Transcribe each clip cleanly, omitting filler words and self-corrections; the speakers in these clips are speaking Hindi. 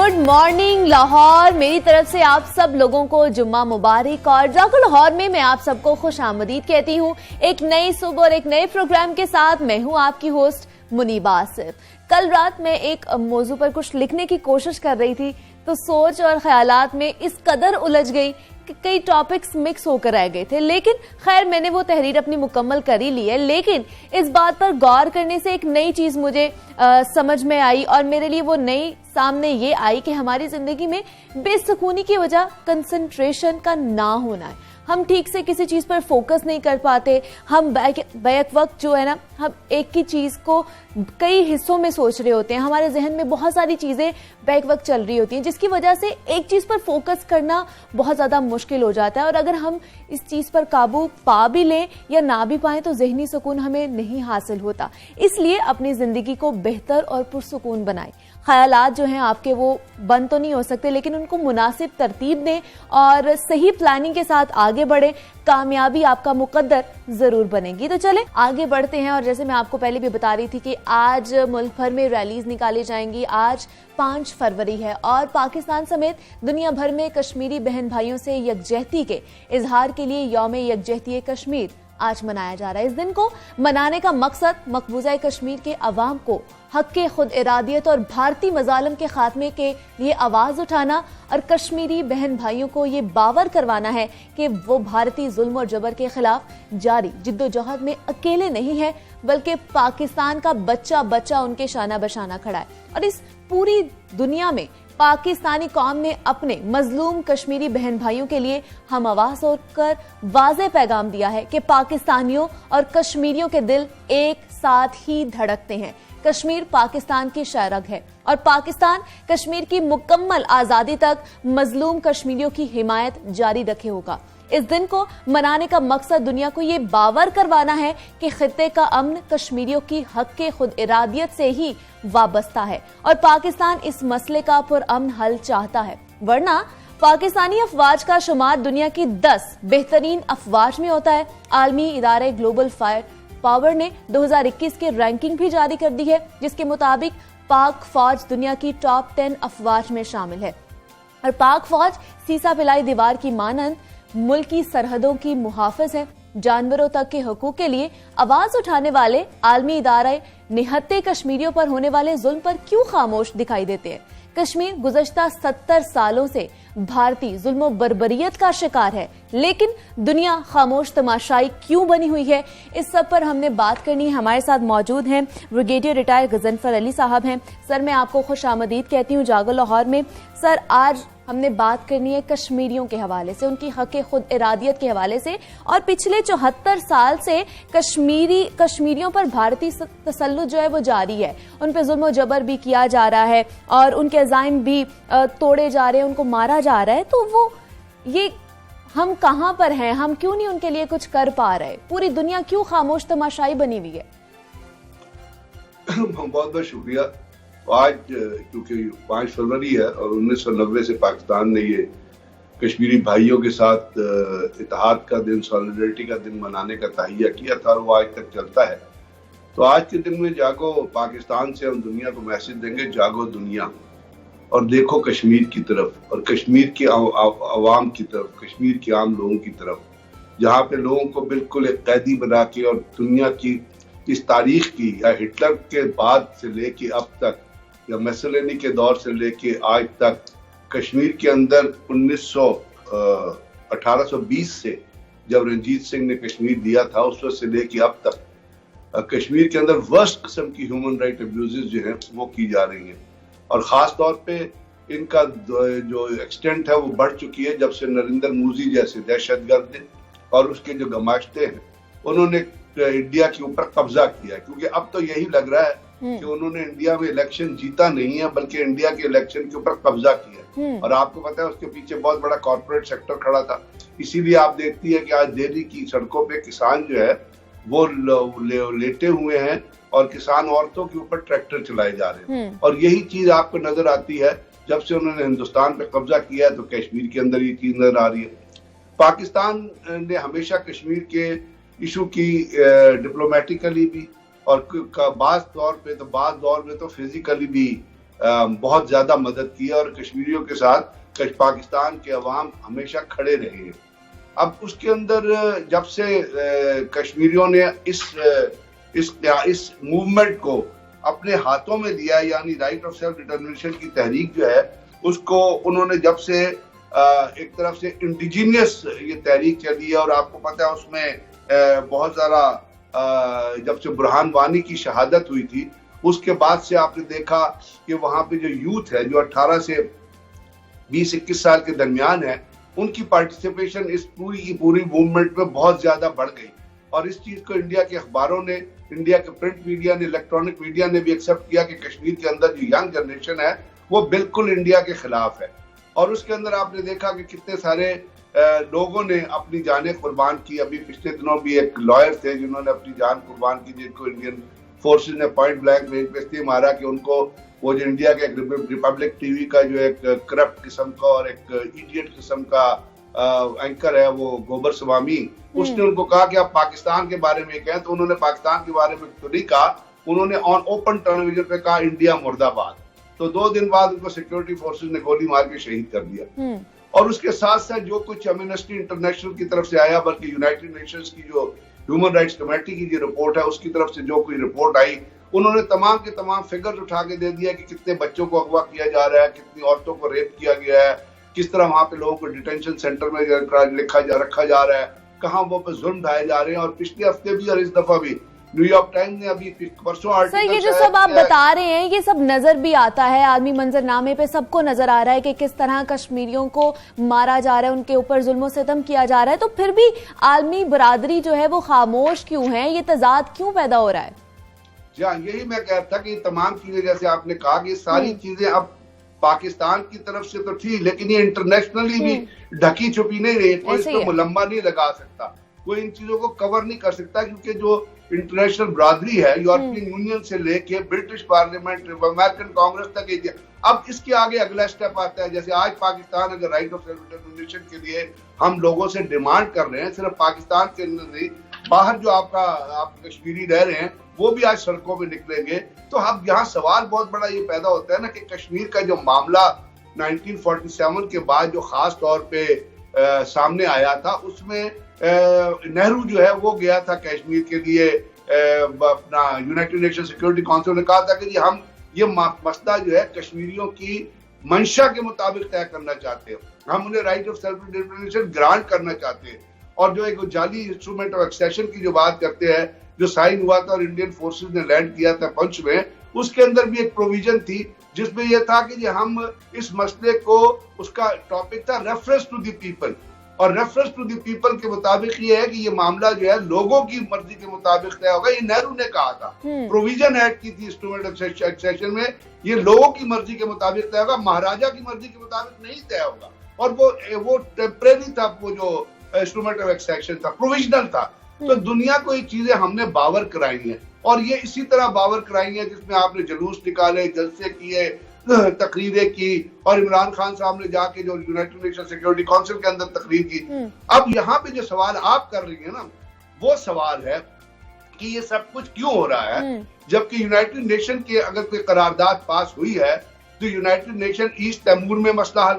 Good morning Lahore. मेरी तरफ से आप सब लोगों को जुम्मा मुबारक। और जागो लाहौर में मैं आप सबको खुश आमदीद कहती हूँ एक नई सुबह और एक नए प्रोग्राम के साथ। मैं हूँ आपकी होस्ट मुनीबा आसिफ। कल रात मैं एक मौजू पर कुछ लिखने की कोशिश कर रही थी तो सोच और ख्यालात में इस कदर उलझ गई कि कई टॉपिक्स मिक्स होकर रह गए थे। लेकिन खैर मैंने वो तहरीर अपनी मुकम्मल कर ही ली है। लेकिन इस बात पर गौर करने से एक नई चीज मुझे समझ में आई और मेरे लिए वो नई सामने ये आई कि हमारी जिंदगी में बेसुकूनी की वजह कंसंट्रेशन का ना होना है। हम ठीक से किसी चीज पर फोकस नहीं कर पाते। हम बैक वक्त जो है ना, हम एक ही चीज को कई हिस्सों में सोच रहे होते हैं। हमारे जहन में बहुत सारी चीजें बैक वक्त चल रही होती हैं जिसकी वजह से एक चीज पर फोकस करना बहुत ज्यादा मुश्किल हो जाता है। और अगर हम इस चीज पर काबू पा भी लें या ना भी पाएं तो जहनी सुकून हमें नहीं हासिल होता। इसलिए अपनी जिंदगी को बेहतर और पुरसुकून बनाएं। ख्यालात जो हैं आपके वो बंद तो नहीं हो सकते, लेकिन उनको मुनासिब तरतीब दें और सही प्लानिंग के साथ आगे बढ़े। कामयाबी आपका मुकद्दर जरूर बनेगी। तो चले आगे बढ़ते हैं। और जैसे मैं आपको पहले भी बता रही थी कि आज मुल्क भर में रैलीज निकाली जाएंगी। आज 5 फरवरी है और पाकिस्तान समेत दुनिया भर में कश्मीरी बहन भाइयों से यकजहती के इजहार के लिए यौम यकजहती कश्मीर आज मनाया जा रहा है। इस दिन को मनाने का मकसद मकबूजा कश्मीर के अवाम को हक के खुद इरादियत और भारतीय मजालम के खात्मे के लिए आवाज उठाना और कश्मीरी बहन भाइयों को ये बावर करवाना है कि वो भारतीय जुल्म और जबर के खिलाफ जारी जिद्दोजहद में अकेले नहीं है, बल्कि पाकिस्तान का बच्चा बच्चा उनके शाना बशाना खड़ा है। और इस पूरी दुनिया में पाकिस्तानी कौम ने अपने मजलूम कश्मीरी बहन भाइयों के लिए हम आवाज होकर वाज़ेह पैगाम दिया है कि पाकिस्तानियों और कश्मीरियों के दिल एक साथ ही धड़कते हैं। कश्मीर पाकिस्तान की शहरग है और पाकिस्तान कश्मीर की मुकम्मल आजादी तक मजलूम कश्मीरियों की हिमायत जारी रखे होगा। इस दिन को मनाने का मकसद दुनिया को ये बावर करवाना है कि खित्ते का अमन कश्मीरियों की हक के खुद इरादियत से ही वाबस्ता है और पाकिस्तान इस मसले का पुरअमन हल चाहता है। वरना पाकिस्तानी अफवाज का शुमार दुनिया की 10 बेहतरीन अफवाज में होता है। आलमी इदारे ग्लोबल फायर पावर ने 2021 की रैंकिंग भी जारी कर दी है, जिसके मुताबिक पाक फौज दुनिया की टॉप 10 अफवाज में शामिल है। और पाक फौज सीसा पिलाई दीवार की मानंद मुल्क की सरहदों की मुहाफिज है। जानवरों तक के हकूक के लिए आवाज उठाने वाले आलमी इदारे निहत्ते कश्मीरियों पर होने वाले जुल्म पर क्यों खामोश दिखाई देते हैं? कश्मीर गुज़श्ता 70 सालों से भारतीय जुल्म बर्बरियत का शिकार है, लेकिन दुनिया खामोश तमाशाई क्यों बनी हुई है? इस सब पर हमने बात करनी है। हमारे साथ मौजूद हैं ब्रिगेडियर रिटायर गजनफर अली साहब हैं। सर, मैं आपको खुश आमदीद कहती हूँ जागो लाहौर में। सर, आज हमने बात करनी है कश्मीरियों के हवाले से, उनकी हक खुद इरादियत के हवाले से। और पिछले 74 साल से कश्मीरियों पर भारतीय तसल्लुत जो है वो जारी है। उन पर जुल्म जबर भी किया जा रहा है और उनके अज़ाइम भी तोड़े जा रहे हैं, उनको मारा जा रहा है। तो वो ये हम कहां पर हैं? हम क्यों नहीं उनके लिए कुछ कर पा रहे? पूरी दुनिया क्यों खामोश तमाशाई बनी हुई है? बहुत बहुत शुक्रिया। आज क्योंकि 5 फरवरी है और 1990 से पाकिस्तान ने ये कश्मीरी भाइयों के साथ इत्तेहाद का दिन, सॉलिडरिटी का दिन मनाने का तहिया किया था और वो आज तक चलता है। तो आज के दिन में जागो पाकिस्तान से हम दुनिया को मैसेज देंगे, जागो दुनिया और देखो कश्मीर की तरफ और कश्मीर की आवाम की तरफ, कश्मीर के आम लोगों की तरफ, जहाँ पे लोगों को बिल्कुल एक कैदी बना के और दुनिया की इस तारीख की या हिटलर के बाद से लेके अब तक या मुसोलिनी के दौर से लेके आज तक कश्मीर के अंदर 1820 से जब रंजीत सिंह ने कश्मीर दिया था उस वक्त से लेके अब तक कश्मीर के अंदर वर्स्ट किस्म की ह्यूमन राइट अब्यूजेस जो हैं वो की जा रही हैं। और ख़ास तौर पे इनका जो एक्सटेंट है वो बढ़ चुकी है जब से नरेंद्र मोदी जैसे दहशतगर्द और उसके जो गमाश्ते हैं उन्होंने इंडिया के ऊपर कब्जा किया। क्योंकि अब तो यही लग रहा है कि उन्होंने इंडिया में इलेक्शन जीता नहीं है बल्कि इंडिया के इलेक्शन के ऊपर कब्जा किया। और आपको पता है उसके पीछे बहुत बड़ा कॉर्पोरेट सेक्टर खड़ा था। इसीलिए आप देखती है कि आज दिल्ली की सड़कों पे किसान जो है वो लेटे हुए हैं और किसान औरतों के ऊपर ट्रैक्टर चलाए जा रहे हैं। और यही चीज आपको नजर आती है जब से उन्होंने हिंदुस्तान पे कब्जा किया है, तो कश्मीर के अंदर ये चीज नजर आ रही है। पाकिस्तान ने हमेशा कश्मीर के इशू की डिप्लोमेटिकली भी और बाज दौर में तो फिजिकली भी बहुत ज्यादा मदद की है और कश्मीरियों के साथ पाकिस्तान के अवाम हमेशा खड़े रहे हैं। अब उसके अंदर जब से कश्मीरियों ने इस मूवमेंट को अपने हाथों में लिया, यानी राइट ऑफ सेल्फ डिटरमिनेशन की तहरीक जो है उसको उन्होंने जब से एक तरफ से इंडिजीनियस ये तहरीक चली है, और आपको पता है उसमें बहुत सारा जब से बुरहान वानी की शहादत हुई थी उसके बाद से आपने देखा कि वहां पे जो यूथ है जो 18 से 20-21 साल के दरमियान है, उनकी पार्टिसिपेशन इस पूरी की पूरी मूवमेंट में बहुत ज्यादा बढ़ गई। और इस चीज को इंडिया के अखबारों ने, इंडिया के प्रिंट मीडिया ने, इलेक्ट्रॉनिक मीडिया ने भी एक्सेप्ट किया कि कश्मीर के अंदर जो यंग जनरेशन है वो बिल्कुल इंडिया के खिलाफ है। और उसके अंदर आपने देखा कि कितने सारे लोगों ने अपनी जानें कुर्बान की। अभी पिछले दिनों भी एक लॉयर थे जिन्होंने अपनी जान कुर्बान की, जिनको इंडियन फोर्सेस ने पॉइंट ब्लैंक रेंज पे इसलिए मारा कि उनको वो जो इंडिया के रिपब्लिक टीवी का जो एक करप्ट किस्म का और एक इडियट किस्म का एंकर है वो गोबर स्वामी, उसने उनको कहा कि आप पाकिस्तान के बारे में कहें, तो उन्होंने पाकिस्तान के बारे में तो नहीं कहा, उन्होंने ऑन ओपन टेलीविजन पे कहा इंडिया मुर्दाबाद। तो 2 दिन बाद उनको सिक्योरिटी फोर्सेस ने गोली मार के शहीद कर दिया। और उसके साथ साथ जो कुछ एमनेस्टी इंटरनेशनल की तरफ से आया, बल्कि यूनाइटेड नेशंस की जो ह्यूमन राइट्स कमेटी की जो रिपोर्ट है उसकी तरफ से जो कोई रिपोर्ट आई, उन्होंने तमाम के तमाम फिगर्स उठा के दे दिया कि कितने बच्चों को अगवा किया जा रहा है, कितनी औरतों को रेप किया गया है, किस तरह वहां पे लोगों को डिटेंशन सेंटर में रखा जा रहा है, कहाँ वो पे जुल्म ढाए जा रहे हैं। और पिछले हफ्ते भी और इस दफा भी न्यूयॉर्क टाइम्स ने अभी परसों आर्टिकल, सर ये जो सब आप बता रहे हैं ये सब नजर भी आता है, आदमी मंजरनामे पे सबको नजर आ रहा है कि किस तरह कश्मीरियों को मारा जा रहा है, उनके ऊपर जुल्म सितम किया जा रहा है, तो फिर भी आलमी बरादरी जो है वो खामोश क्यों है, ये तजाद क्यों पैदा हो रहा है? जी हाँ, यही मैं कह रहा था कि तमाम चीजें जैसे आपने कहा कि सारी चीजें अब पाकिस्तान की तरफ से तो थी, लेकिन ये इंटरनेशनली भी ढकी छुपी नहीं रही, कोई इस पर मुलम्मा नहीं लगा सकता, कोई इन चीजों को कवर नहीं कर सकता, क्योंकि जो इंटरनेशनल बरादरी है यूरोपियन यूनियन से लेके ब्रिटिश पार्लियामेंट, अमेरिकन कांग्रेस तक है। अब इसके आगे अगला स्टेप आता है, जैसे आज पाकिस्तान अगर राइट ऑफ सेल्फ डिटरमिनेशन के लिए हम लोगों से डिमांड कर रहे हैं, सिर्फ पाकिस्तान के अंदर नहीं, बाहर जो आप कश्मीरी रह रहे हैं वो भी आज सड़कों पे निकलेंगे। तो अब यहाँ सवाल बहुत बड़ा ये पैदा होता है ना कि कश्मीर का जो मामला 1947 के बाद जो खास तौर पे सामने आया था, उसमें नेहरू जो है वो गया था कश्मीर के लिए, अपना यूनाइटेड नेशन सिक्योरिटी काउंसिल ने कहा था कि हम ये मसला जो है कश्मीरियों की मंशा के मुताबिक तय करना चाहते हैं, हम उन्हें right of self determination grant करना चाहते हैं। और जो एक जाली इंस्ट्रूमेंट ऑफ एक्सेशन की जो बात करते हैं, जो साइन हुआ था और इंडियन फोर्सेस ने लैंड किया था पंच में, उसके अंदर भी एक प्रोविजन थी जिसमें यह था कि हम इस मसले को, उसका टॉपिक था रेफरेंस टू द पीपल, और रेफरेंस टू द पीपल के मुताबिक ये है कि ये मामला जो है लोगों की मर्जी के मुताबिक तय होगा। ये नेहरू ने कहा था, प्रोविजन ऐड की थी इंस्ट्रूमेंट ऑफ एक्सेशन में, ये लोगों की मर्जी के मुताबिक तय होगा, महाराजा की मर्जी के मुताबिक नहीं तय होगा। और वो टेम्परेरी था, वो जो इंस्ट्रूमेंट ऑफ एक्सेशन था, प्रोविजनल था। तो दुनिया को ये चीजें हमने बावर कराई हैं, और ये इसी तरह बावर कराई हैं जिसमें आपने जुलूस निकाले, जलसे किए, तकरीरें की, और इमरान खान साहब ने जाके जो यूनाइटेड नेशन सिक्योरिटी काउंसिल के अंदर तकरीर की। अब यहाँ पे जो सवाल आप कर रही है ना, वो सवाल है कि ये सब कुछ क्यों हो रहा है, जबकि यूनाइटेड नेशन के अगर कोई करारदाद पास हुई है तो यूनाइटेड नेशन ईस्ट तैमूर में मसला हल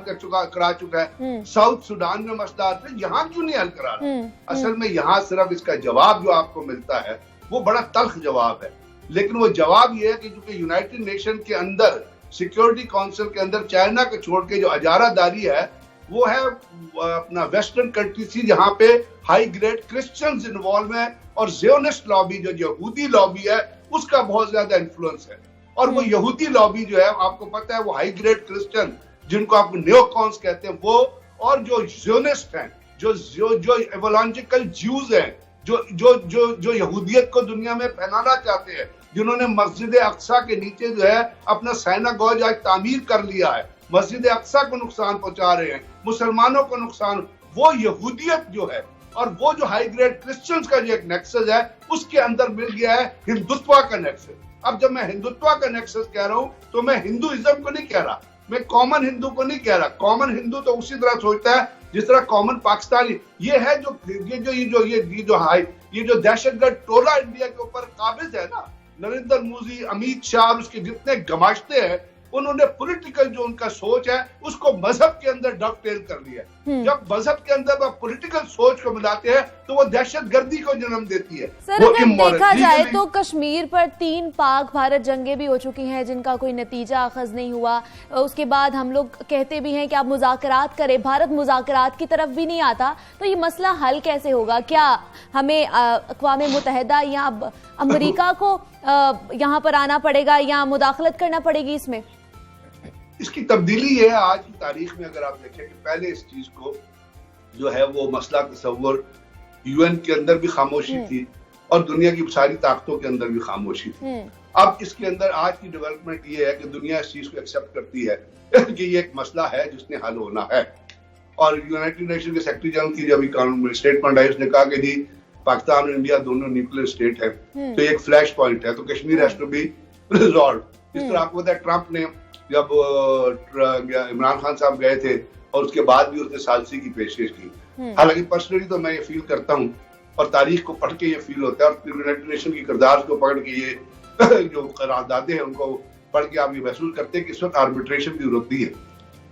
करा चुका है, साउथ सुडान में मसला हल, यहाँ क्यों नहीं हल करा रहा? असल में यहाँ सिर्फ इसका जवाब जो आपको मिलता है वो बड़ा तल्ख जवाब है, लेकिन वो जवाब ये है कि चूंकि यूनाइटेड नेशन के अंदर सिक्योरिटी काउंसिल के अंदर चाइना को छोड़ के जो अजारादारी है वो है अपना वेस्टर्न कंट्री थी, जहाँ पे हाई ग्रेड क्रिश्चियंस इन्वॉल्व है, और ज़ियोनिस्ट लॉबी जो यहूदी लॉबी है उसका बहुत ज्यादा इन्फ्लुएंस है। और वो यहूदी लॉबी जो है आपको पता है, वो हाई ग्रेड क्रिश्चियन जिनको आप नियोकॉन्स कहते हैं वो, और जो ज़ियोनिस्ट हैं, जो एवोलॉजिकल ज्यूज हैं, जो यहूदियत को दुनिया में फैलाना चाहते हैं, जिन्होंने मस्जिद अक्सा के नीचे जो है अपना सिनागॉग आज तामीर कर लिया है, मस्जिद अक्सा को नुकसान पहुंचा रहे हैं, मुसलमानों को नुकसान, वो यहूदियत जो है, और वो जो हाई ग्रेड क्रिश्चियंस का जो एक नेक्सस है उसके अंदर मिल गया है हिंदुत्व का नेक्सस। अब जब मैं हिंदुत्व का नेक्सस कह रहा हूं तो मैं हिंदुइज्म को नहीं कह रहा, मैं कॉमन हिंदू को नहीं कह रहा। कॉमन हिंदू तो उसी तरह सोचता है जिस तरह कॉमन पाकिस्तानी, ये है जो दहशतगर्द टोला इंडिया के ऊपर काबिज है ना, नरेंद्र मोदी, अमित शाह और उसके जितने गमाश्ते हैं, उन्होंने पॉलिटिकल जो उनका सोच है उसको मजहब के अंदर डॉक्टेल कर लिया। जब मजहब के अंदर वो पॉलिटिकल सोच को मिलाते हैं तो वो दहशतगर्दी को जन्म देती है। सर अगर देखा जाए तो कश्मीर पर 3 पाक भारत जंगें भी हो चुकी हैं जिनका कोई नतीजा अखज नहीं हुआ। उसके बाद हम लोग कहते भी हैं कि आप मुज़ाकरात करें, भारत मुज़ाकरात की तरफ भी नहीं आता, तो ये मसला हल कैसे होगा? क्या हमें अक़वाम मुत्तहिदा या अमेरिका को यहाँ पर आना पड़ेगा या मुदाखलत करना पड़ेगी इसमें? इसकी तब्दीली है आज की तारीख में। अगर आप देखें कि पहले इस चीज को जो है वो मसला तसव्वुर यूएन के अंदर भी खामोशी थी और दुनिया की सारी ताकतों के अंदर भी खामोशी थी। अब इसके अंदर आज की डेवलपमेंट ये है कि दुनिया इस चीज को एक्सेप्ट करती है कि ये एक मसला है जिसने हल होना है। और यूनाइटेड नेशन के सेक्रेटरी जनरल की जब कानून स्टेटमेंट आई उसने कहा कि जी पाकिस्तान और इंडिया दोनों न्यूक्लियर स्टेट है, तो एक फ्लैश पॉइंट है, तो Kashmir has to be resolve. इस तरह आपको पता है ट्रंप ने जब इमरान खान साहब गए थे और उसके बाद भी उसने सालसी की पेशकश की। हालांकि पर्सनली तो मैं ये फील करता हूँ और तारीख को पढ़ के ये फील होता है और यूनाइटेड नेशन की किरदार को पकड़ के ये जो करारदादे हैं उनको पढ़ के आप ये महसूस करते हैं कि इस वक्त आर्बिट्रेशन की जरूरत नहीं है,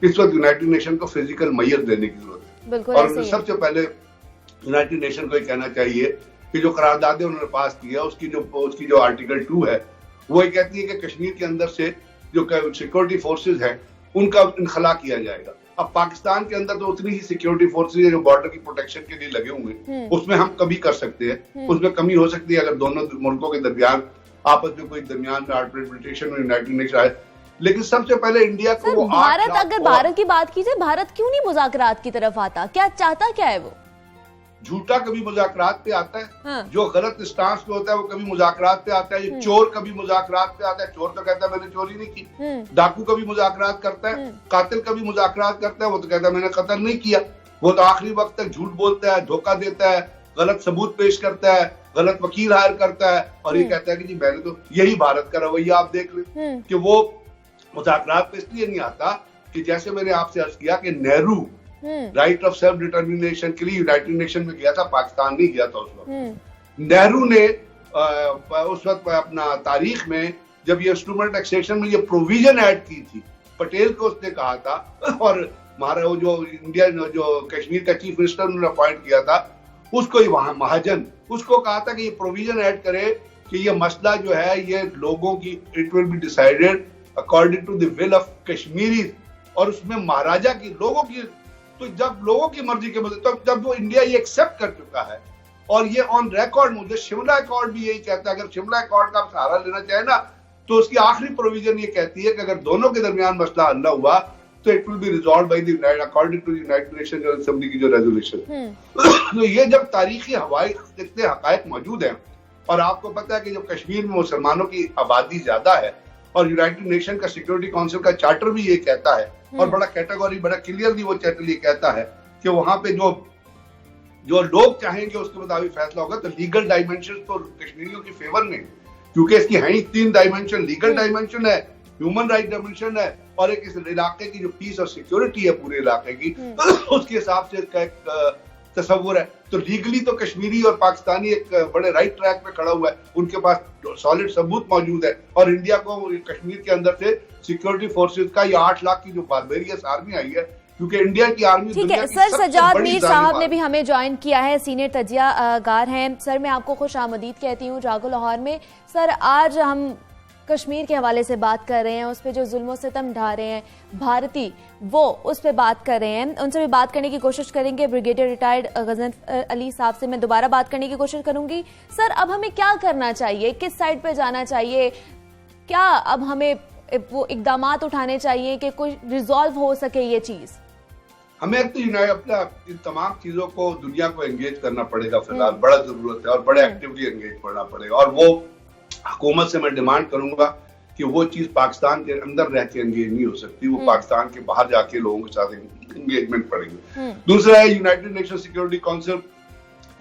इस वक्त यूनाइटेड नेशन को फिजिकल मैयर देने की जरूरत है। और सबसे पहले यूनाइटेड नेशन को ये कहना चाहिए कि जो करारदादे उन्होंने पास किया उसकी जो आर्टिकल 2 है वो ये कहती है कि कश्मीर के अंदर से जो सिक्योरिटी फोर्सेज हैं उनका इनखला किया जाएगा। अब पाकिस्तान के अंदर तो उतनी ही सिक्योरिटी फोर्सेज जो बॉर्डर की प्रोटेक्शन के लिए लगे हुए हैं, उसमें हम कमी कर सकते हैं, उसमें कमी हो सकती है अगर दोनों मुल्कों के दरमियान आपस में कोई दरमियान में आर्बिट्रेशन और यूनाइटेड नेशन आए। लेकिन सबसे पहले इंडिया को वो भारत की बात कीजिए, भारत क्यों नहीं मुज़ाकरात की तरफ आता? क्या चाहता क्या है? वो झूठा कभी मुज़ाकरात पे आता है। जो गलत स्टांस पे होता है वो कभी मुज़ाकरात पे आता है। चोर कभी मुज़ाकरात पे आता है, चोर तो कहता है मैंने चोरी नहीं की। डाकू कभी मुज़ाकरात करता है, कातिल कभी मुज़ाकरात करता है, वो तो कहता है मैंने कत्ल नहीं किया। वो तो आखिरी वक्त तक झूठ बोलता है, धोखा देता है, गलत सबूत पेश करता है, गलत वकील हायर करता है और ये कहता है कि जी मैंने तो। यही भारत का रवैया आप देख लें कि वो मुज़ाकरात पे इसलिए नहीं आता कि जैसे मैंने आपसे अर्ज किया कि Nehru right of self determination के लिए यूनाइटेड नेशन में गया था, पाकिस्तान नहीं गया था उस वक्त। नेहरू ने उस वक्त अपना तारीख में जब ये इंस्ट्रूमेंट टैक्सेशन में ये प्रोविजन ऐड की थी, पटेल को उसने कहा था और हमारा वो जो इंडिया जो कश्मीर का चीफ मिनिस्टर उन्होंने अपॉइंट किया था उसको ही वहां महाजन उसको कहा था कि ये प्रोविजन ऐड करे कि ये मसला जो है ये लोगों की it will be decided according to the will of Kashmiri, और उसमें महाराजा की लोगों की, तो जब लोगों की मर्जी के मुताबिक, तो जब वो इंडिया ये एक्सेप्ट कर चुका है और ये ऑन रिकॉर्ड, मुझे शिमला अकॉर्ड भी यही कहता है, अगर शिमला अकॉर्ड का सहारा लेना चाहे ना तो उसकी आखिरी प्रोविजन ये कहती है कि अगर दोनों के दरमियान मसला हल न हुआ तो it will be resolve by the according to United Nation General Assembly की जो रेजोल्यूशन। तो ये जब तारीखी हवाई इतने हकायक मौजूद हैं और आपको पता है कि जब कश्मीर में मुसलमानों की आबादी ज्यादा है और यूनाइटेड नेशन का सिक्योरिटी काउंसिल का चार्टर भी ये कहता है और बड़ा कैटेगरी बड़ा क्लियरली वो चार्टर ये कहता है कि वहां पे जो लोग चाहेंगे उसके मुताबिक फैसला होगा। तो लीगल डायमेंशन तो कश्मीरियों की फेवर में, क्योंकि इसकी है ही 3 डायमेंशन, लीगल डायमेंशन है, ह्यूमन राइट डायमेंशन है और एक इस इलाके की जो पीस और सिक्योरिटी है पूरे इलाके की उसके हिसाब से इसका एक तस्वुर है। तो लीगली तो कश्मीरी और पाकिस्तानी एक बड़े राइट ट्रैक पे खड़ा हुआ है, उनके पास सॉलिड सबूत मौजूद है और इंडिया को कश्मीर के अंदर से सिक्योरिटी फोर्सेस का ये 8 लाख की जो बारबेरियस आर्मी आई है, क्योंकि इंडिया की आर्मी ठीक है। सर सजाद मीर साहब ने भी हमें ज्वाइन किया है, सीनियर तजियागार हैं। सर मैं आपको खुश आमदीद कहती हूँ जागो लाहौर में। सर आज हम कश्मीर के हवाले से बात कर रहे हैं, उस पर जो जुल्म सितम ढा रहे हैं भारती, वो उस पर बात कर रहे हैं, उनसे भी बात करने की कोशिश करेंगे। ब्रिगेडियर रिटायर्ड गजनफर अली साहब से मैं दोबारा बात करने की कोशिश करूंगी। सर अब हमें क्या करना चाहिए, किस साइड पे जाना चाहिए, क्या अब हमें वो इकदामात उठाने चाहिए कि कोई रिजॉल्व हो सके ये चीज? हमें अपना इन तमाम चीजों को दुनिया को एंगेज करना पड़ेगा, फिलहाल बड़ा जरूरत है और बड़े एक्टिवली एंगेज करना पड़ेगा। और वो हुकूमत से मैं डिमांड करूंगा कि वो चीज पाकिस्तान के अंदर रह के एंगेज नहीं हो सकती, वो पाकिस्तान के बाहर जाके लोगों के साथ एंगेजमेंट पड़ेगी। दूसरा है यूनाइटेड नेशन सिक्योरिटी काउंसिल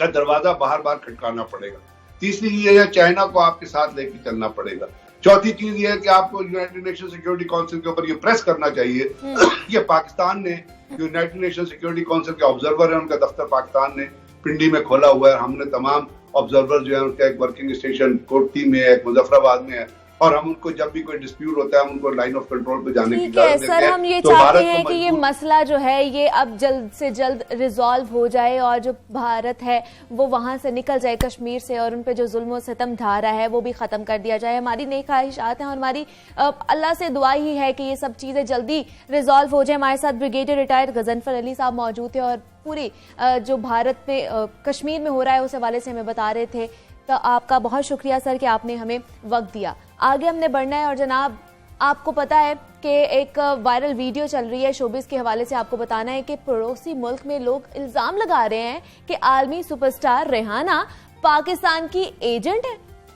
का दरवाजा बार बार खटकाना पड़ेगा। तीसरी चीज है चाइना को आपके साथ लेके चलना पड़ेगा। चौथी चीज ये है कि आपको यूनाइटेड नेशन सिक्योरिटी काउंसिल के ऊपर ये प्रेस करना चाहिए कि पाकिस्तान ने यूनाइटेड नेशन सिक्योरिटी काउंसिल के ऑब्जर्वर है, उनका दफ्तर पाकिस्तान ने पिंडी में खोला हुआ है। हमने तमाम ऑब्जर्वर जो है उनका एक वर्किंग स्टेशन कोटी में है, एक मुजफ्फराबाद में है और हम उनको जब भी कोई डिस्प्यूट होता है हम उनको लाइन ऑफ कंट्रोल पे जाने की ठीक है इजाजत देते सर, हैं। हम ये तो चाहते भारत हैं को कि ये मसला जो है ये अब जल्द से जल्द रिजॉल्व हो जाए और जो भारत है वो वहां से निकल जाए कश्मीर से, और उन पे जो जुल्म और सितम ढा रहा है वो भी खत्म कर दिया जाए। हमारी नेक ख्वाहिशात हैं और हमारी अल्लाह से दुआ ही है कि ये सब चीजें जल्दी रिजॉल्व हो जाए। हमारे साथ ब्रिगेडियर रिटायर्ड गजनफर अली साहब मौजूद थे और पूरी जो भारत में कश्मीर में हो रहा है उस हवाले से हमें बता रहे थे। तो आपका बहुत शुक्रिया सर कि आपने हमें वक्त दिया। आगे हमने बढ़ना है और जनाब आपको पता है कि एक वायरल वीडियो चल रही है शोबिस के हवाले से। आपको बताना है कि पड़ोसी मुल्क में लोग इल्जाम लगा रहे हैं कि आलमी सुपरस्टार रेहाना पाकिस्तान की एजेंट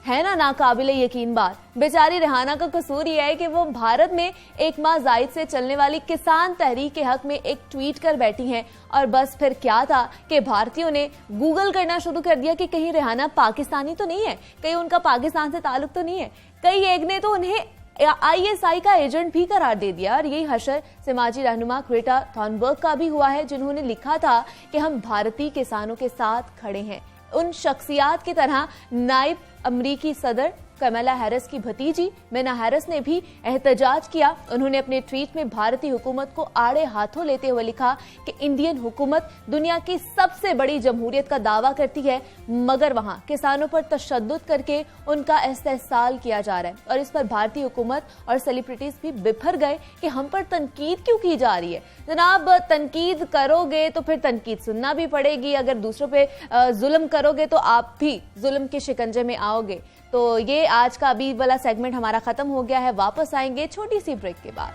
है ना नाकाबिले यकीन बात। बेचारी रेहाना का कसूर यह है कि वो भारत में एक माह जायद से चलने वाली किसान तहरीक के हक में एक ट्वीट कर बैठी हैं और बस फिर क्या था कि भारतीयों ने गूगल करना शुरू कर दिया कि कहीं रेहाना पाकिस्तानी तो नहीं है, कहीं उनका पाकिस्तान से ताल्लुक तो नहीं है। कई एक ने तो उन्हें ISI का एजेंट भी करार दे दिया और यही हशर समाजी रहनुमा ग्रेटा थॉनबर्ग का भी हुआ है, जिन्होंने लिखा था कि हम भारतीय किसानों के साथ खड़े हैं। उन शख्सियात की तरह नायब अमरीकी सदर कमला हैरिस की भतीजी मेना हैरिस ने भी एहतजाज किया। उन्होंने अपने ट्वीट में भारतीय हुकूमत को आड़े हाथों लेते हुए लिखा कि इंडियन हुकूमत दुनिया की सबसे बड़ी जमहूरियत का दावा करती है, मगर वहां किसानों पर तशद्दुद करके उनका इस्तेहसाल किया जा रहा है। और इस पर भारतीय हुकूमत और सेलिब्रिटीज भी बिफर गए कि हम पर तनकीद क्यों की जा रही है। जनाब तनकीद करोगे तो फिर तनकीद सुनना भी पड़ेगी, अगर दूसरों पे जुल्म करोगे तो आप भी जुल्म के शिकंजे में आओगे। तो ये आज का अभी वाला सेगमेंट हमारा खत्म हो गया है। वापस आएंगे छोटी सी ब्रेक के बाद।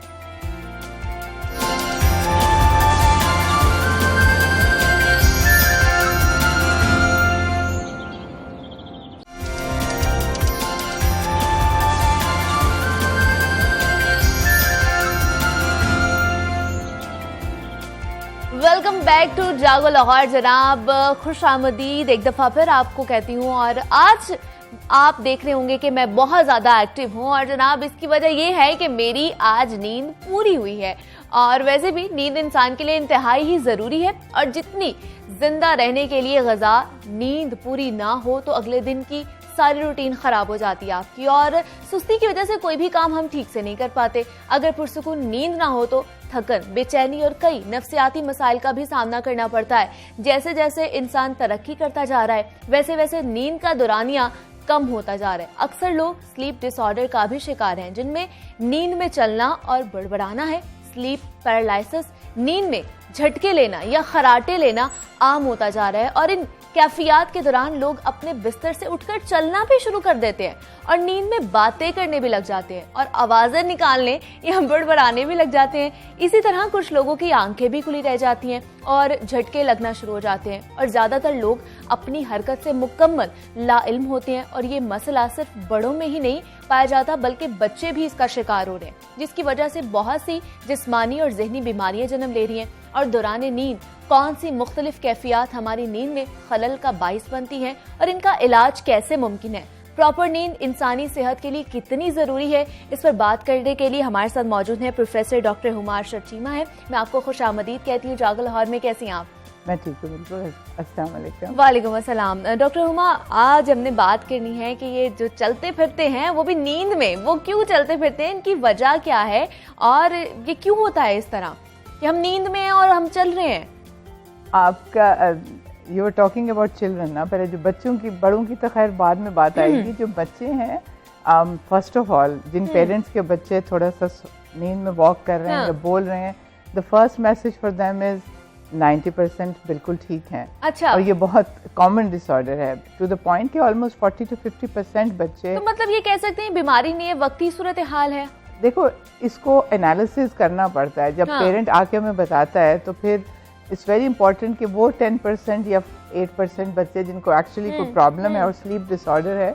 वेलकम बैक टू जागो लाहौर। जनाब खुश आमदीद एक दफा फिर आपको कहती हूँ। और आज आप देख रहे होंगे कि मैं बहुत ज्यादा एक्टिव हूं और जनाब इसकी वजह यह है कि मेरी आज नींद पूरी हुई है। और वैसे भी नींद इंसान के लिए इंतहाई ही जरूरी है और जितनी जिंदा रहने के लिए ग़िज़ा नींद पूरी ना हो तो अगले दिन की सारी रूटीन खराब हो जाती है आपकी और सुस्ती की वजह से कोई भी काम हम ठीक से नहीं कर पाते। अगर पुरसुकून नींद ना हो तो थकन, बेचैनी और कई नफ्सियाती मसाइल का भी सामना करना पड़ता है। जैसे जैसे इंसान तरक्की करता जा रहा है वैसे वैसे नींद का दौरानिया कम होता जा रहा है। अक्सर लोग स्लीप डिसऑर्डर का भी शिकार हैं, जिनमें नींद में चलना और बड़बड़ाना है। स्लीप पैरालिसिस, नींद में झटके लेना या खराटे लेना आम होता जा रहा है और इन कैफियत के दौरान लोग अपने बिस्तर से उठकर चलना भी शुरू कर देते हैं और नींद में बातें करने भी लग जाते हैं और आवाजें निकालने या बड़बड़ाने भी लग जाते हैं। इसी तरह कुछ लोगों की आंखें भी खुली रह जाती हैं और झटके लगना शुरू हो जाते हैं और ज्यादातर लोग अपनी हरकत से मुकम्मल लाइल्म होते हैं और ये मसला सिर्फ बड़ों में ही नहीं पाया जाता बल्कि बच्चे भी इसका शिकार हो रहे हैं, जिसकी वजह से बहुत सी जिस्मानी और ज़हनी बीमारियां जन्म ले रही हैं। और दौरान नींद कौन सी मुख्तलिफ कैफियत हमारी नींद में खलल का बाइस बनती हैं और इनका इलाज कैसे मुमकिन है। प्रॉपर नींद इंसानी सेहत के लिए कितनी जरूरी है, इस पर बात करने के लिए हमारे साथ मौजूद हैं प्रोफेसर डॉक्टर हुमा चीमा है। मैं आपको खुश आमदीद कहती हूँ। जागो लाहौर में कैसी हैं आप? मैं ठीक हूँ, बिल्कुल। अस्सलाम वालेकुम। वालेकुम अस्सलाम। डॉक्टर हुमा, आज हमने बात करनी है कि ये जो चलते फिरते हैं वो भी नींद में, वो क्यों चलते फिरते हैं, इनकी वजह क्या है और ये क्यों होता है इस तरह कि हम नींद में हैं और हम चल रहे हैं? आपका you are talking about children ना, पहले जो बच्चों की, बड़ों की तो खैर बाद में बात आएगी। जो बच्चे हैं फर्स्ट ऑफ ऑल जिन पेरेंट्स के बच्चे थोड़ा सा नींद में वॉक कर रहे हैं या बोल रहे हैं, the first message for them is 90% बिल्कुल ठीक हैं। अच्छा। और ये बहुत कॉमन डिसऑर्डर है टू द पॉइंट कि ऑलमोस्ट 40 to 50% बच्चे। तो मतलब ये कह सकते हैं बीमारी नहीं है, वक्ती सूरत हाल है। देखो, इसको एनालिसिस करना पड़ता है। जब पेरेंट आके हमें बताता है तो फिर इट्स वेरी इंपॉर्टेंट कि वो 10% या 8% बच्चे जिनको एक्चुअली कोई प्रॉब्लम है और स्लीप डिसऑर्डर है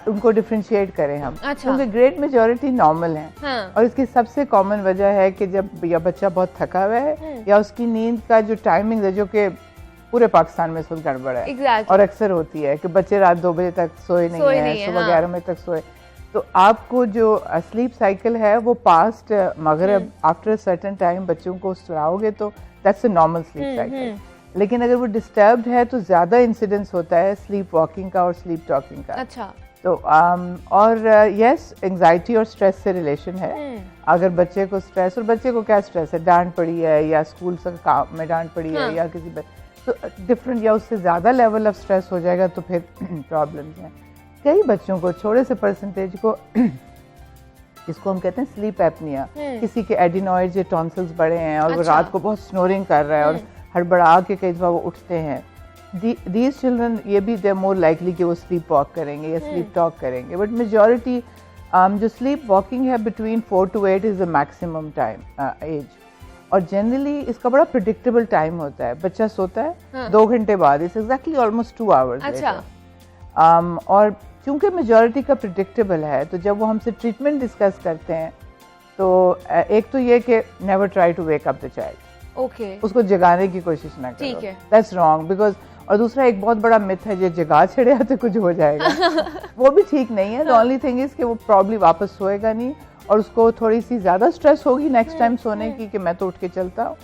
उनको डिफरेंशिएट करें हम। अच्छा। क्योंकि ग्रेट मेजॉरिटी नॉर्मल है। और इसकी सबसे कॉमन वजह है कि जब या बच्चा बहुत थका हुआ है या उसकी नींद का जो टाइमिंग है, जो कि पूरे पाकिस्तान में सुन गड़बड़ है। exactly. और अक्सर होती है कि बच्चे रात 2 बजे तक सोए नहीं है, सुबह 11 बजे तक सोए। तो आपको जो स्लीप साइकिल है वो पास्ट मगरिब आफ्टर सर्टेन टाइम बच्चों को सुलाओगे तो that's a normal sleep cycle. लेकिन अगर वो डिस्टर्ब्ड है तो ज्यादा इंसिडेंस होता है स्लीप वॉकिंग का और स्लीप टॉकिंग का। अच्छा। तो और यस एंजाइटी और स्ट्रेस से रिलेशन है। अगर बच्चे को स्ट्रेस, और बच्चे को क्या स्ट्रेस है, डांट पड़ी है या स्कूल से काम में डांट पड़ी है या किसी तो डिफरेंट या उससे ज़्यादा लेवल ऑफ स्ट्रेस हो जाएगा तो फिर प्रॉब्लम्स हैं। कई बच्चों को छोटे से परसेंटेज को जिसको हम कहते हैं स्लीप एपनिया, किसी के एडिनॉइड्स या टॉन्सिल्स बड़े हैं और वो रात को बहुत स्नोरिंग कर रहा है और हड़बड़ा के कई दफा वो उठते हैं। These children ये भी they're more likely कि वो स्लीप वॉक करेंगे या स्लीप टॉक करेंगे, बट मेजॉरिटी जो स्लीप वॉकिंग है between 4 to 8 is the maximum time age, और जनरली इसका बड़ा प्रिडिक्टेबल टाइम होता है। बच्चा सोता है 2 घंटे बाद, इट्स एग्जैक्टली ऑलमोस्ट 2 आवर्स। और क्योंकि मेजॉरिटी का प्रिडिक्टेबल है तो जब वो हमसे ट्रीटमेंट डिस्कस करते हैं तो एक तो ये कि never try to wake up the child, okay, उसको जगाने की कोशिश ना करो, ठीक है, दैट्स रॉन्ग। बिकॉज और दूसरा एक बहुत बड़ा मिथ है, जो जगा छेड़े तो कुछ हो जाएगा वो भी ठीक नहीं है। द ओनली थिंग इज कि वो प्रॉब्ली वापस सोएगा नहीं और उसको थोड़ी सी ज़्यादा स्ट्रेस होगी नेक्स्ट टाइम सोने की कि मैं तो उठ के चलता हूँ।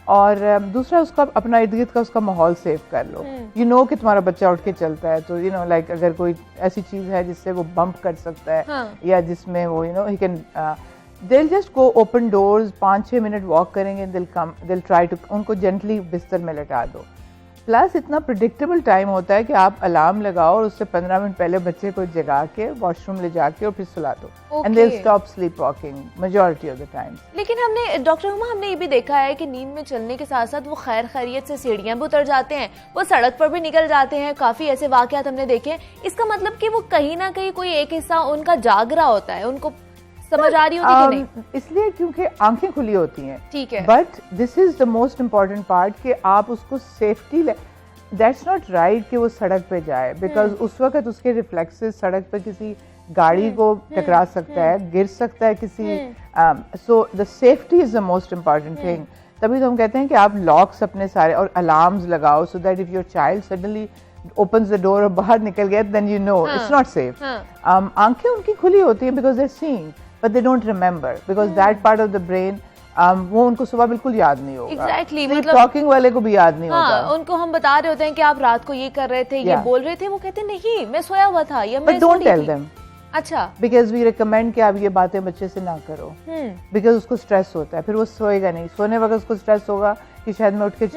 और दूसरा उसका अपना इर्द गिर्द का उसका माहौल सेव कर लो। यू नो कि तुम्हारा बच्चा उठ के चलता है तो यू नो लाइक अगर कोई ऐसी चीज़ है जिससे वो बम्प कर सकता है या जिसमें वो you know he can they'll just go open doors, 5-6 minute walk करेंगे, they'll try to उनको जेंटली बिस्तर में लटा दो। प्लस इतना प्रिडिक्टेबल टाइम होता है कि आप अलार्म लगाओ और उससे 15 मिनट पहले बच्चे को जगा के वॉशरूम ले जाके और फिर सुला दो, and they'll stop sleepwalking majority of the time। लेकिन हमने डॉक्टर हुमा हमने ये भी देखा है कि नींद में चलने के साथ साथ वो खैर खैरियत से सीढ़ियां भी उतर जाते हैं, वो सड़क पर भी निकल जाते हैं, काफी ऐसे वाकयात हमने देखे हैं। इसका मतलब कि वो कहीं ना कहीं कोई एक हिस्सा उनका जाग रहा होता है, उनको समझ आ रही होती है कि नहीं? इसलिए क्योंकि आंखें खुली होती हैं, ठीक है, but this is the most important part कि आप उसको सेफ्टी दैट्स नॉट राइट कि वो सड़क पे जाए, बिकॉज उस वक्त उसके रिफ्लेक्सेस सड़क पे किसी गाड़ी को टकरा सकता है, गिर सकता है किसी, so the safety is the most important thing. तभी तो हम कहते हैं कि आप लॉक्स अपने सारे और अलार्म्स लगाओ so that if your child suddenly opens the door और बाहर निकल गया then you know it's not safe। आंखें उनकी खुली होती हैं because they're seeing but they don't remember because that part of the brain वो उनको सुबह बिल्कुल याद नहीं होगा। Exactly, मतलब टॉकिंग वाले को भी याद नहीं होगा। उनको हम बता रहे होते हैं कि आप रात को ये कर रहे थे, ये बोल रहे थे, वो कहते नहीं मैं सोया हुआ था या मैं डोंट टेल देम। अच्छा, बिकॉज वी रिकमेंड कि आप ये बातें बच्चे से ना करो, बिकॉज उसको स्ट्रेस होता है, फिर वो सोएगा नहीं, सोने वक्त उसको स्ट्रेस होगा कि शायद मैं उठ के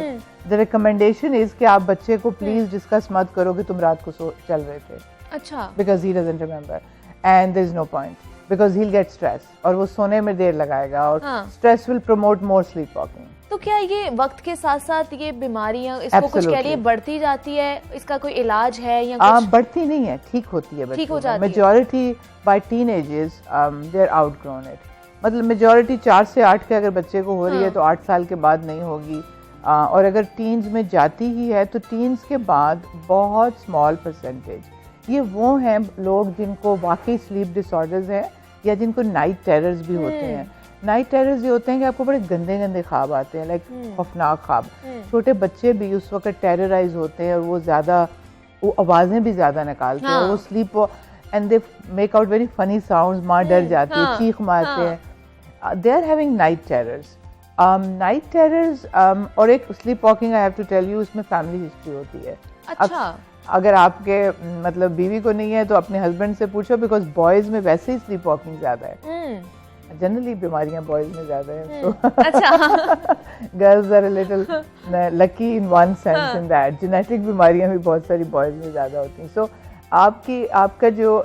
द रिकमेंडेशन इज कि आप बच्चे को प्लीज डिस्कस मत करो कि तुम रात को चल रहे थे। अच्छा, because he doesn't remember and there is no point because he will get stress और वो सोने में देर लगाएगा और stress will promote more sleep walking. तो क्या ये वक्त के साथ साथ ये बीमारियां इसको कुछ कह लिए बढ़ती जाती है, इसका कोई इलाज है या कुछ? बढ़ती नहीं है, ठीक होती है, ठीक हो जाती है। Majority by teenagers they are outgrown it, मतलब मेजॉरिटी 4 से 8 के अगर बच्चे को हो रही है तो 8 साल के बाद नहीं होगी, और अगर टीन्स में जाती ही है तो टीन्स के बाद बहुत स्मॉल परसेंटेज ये वो हैं लोग जिनको वाकई स्लीप डिसऑर्डर्स है या जिनको नाइट टेरर्स भी होते हैं। नाइट टेरर्स ये होते हैं कि आपको बड़े गंदे गंदे ख्वाब आते हैं, लाइक खौफनाक ख्वाब। छोटे बच्चे भी उस वक्त टेरराइज होते हैं और वो ज़्यादा वो आवाज़ें भी ज़्यादा निकालते हैं, वो sleep and they make out very funny sounds, माँ डर जाती है, चीख मारते हैं। They are having night terrors. Night terrors और एक sleep walking I have to tell you, इसमें फैमिली हिस्ट्री होती है। अच्छा, अगर आपके मतलब बीवी को नहीं है तो अपने हस्बैंड से पूछो, बिकॉज बॉयज में वैसे ही स्लीप वॉकिंग ज्यादा है, जनरली बीमारियां बॉयज में ज्यादा है। अच्छा, girls are a little lucky in one sense in that genetic बीमारियां भी बहुत सारी बॉयज में ज्यादा होती हैं। सो आपका जो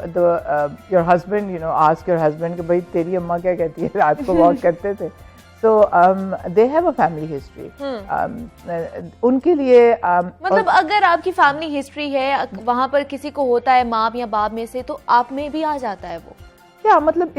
your husband you know ask your husband कि भाई तेरी अम्मा क्या कहती है, रात को वॉक करते थे, so they have a family history। उनके लिए मतलब अगर आपकी फैमिली हिस्ट्री है, वहाँ पर किसी को होता है माँ या बाप में से, तो आप में भी आ जाता है वो? क्या मतलब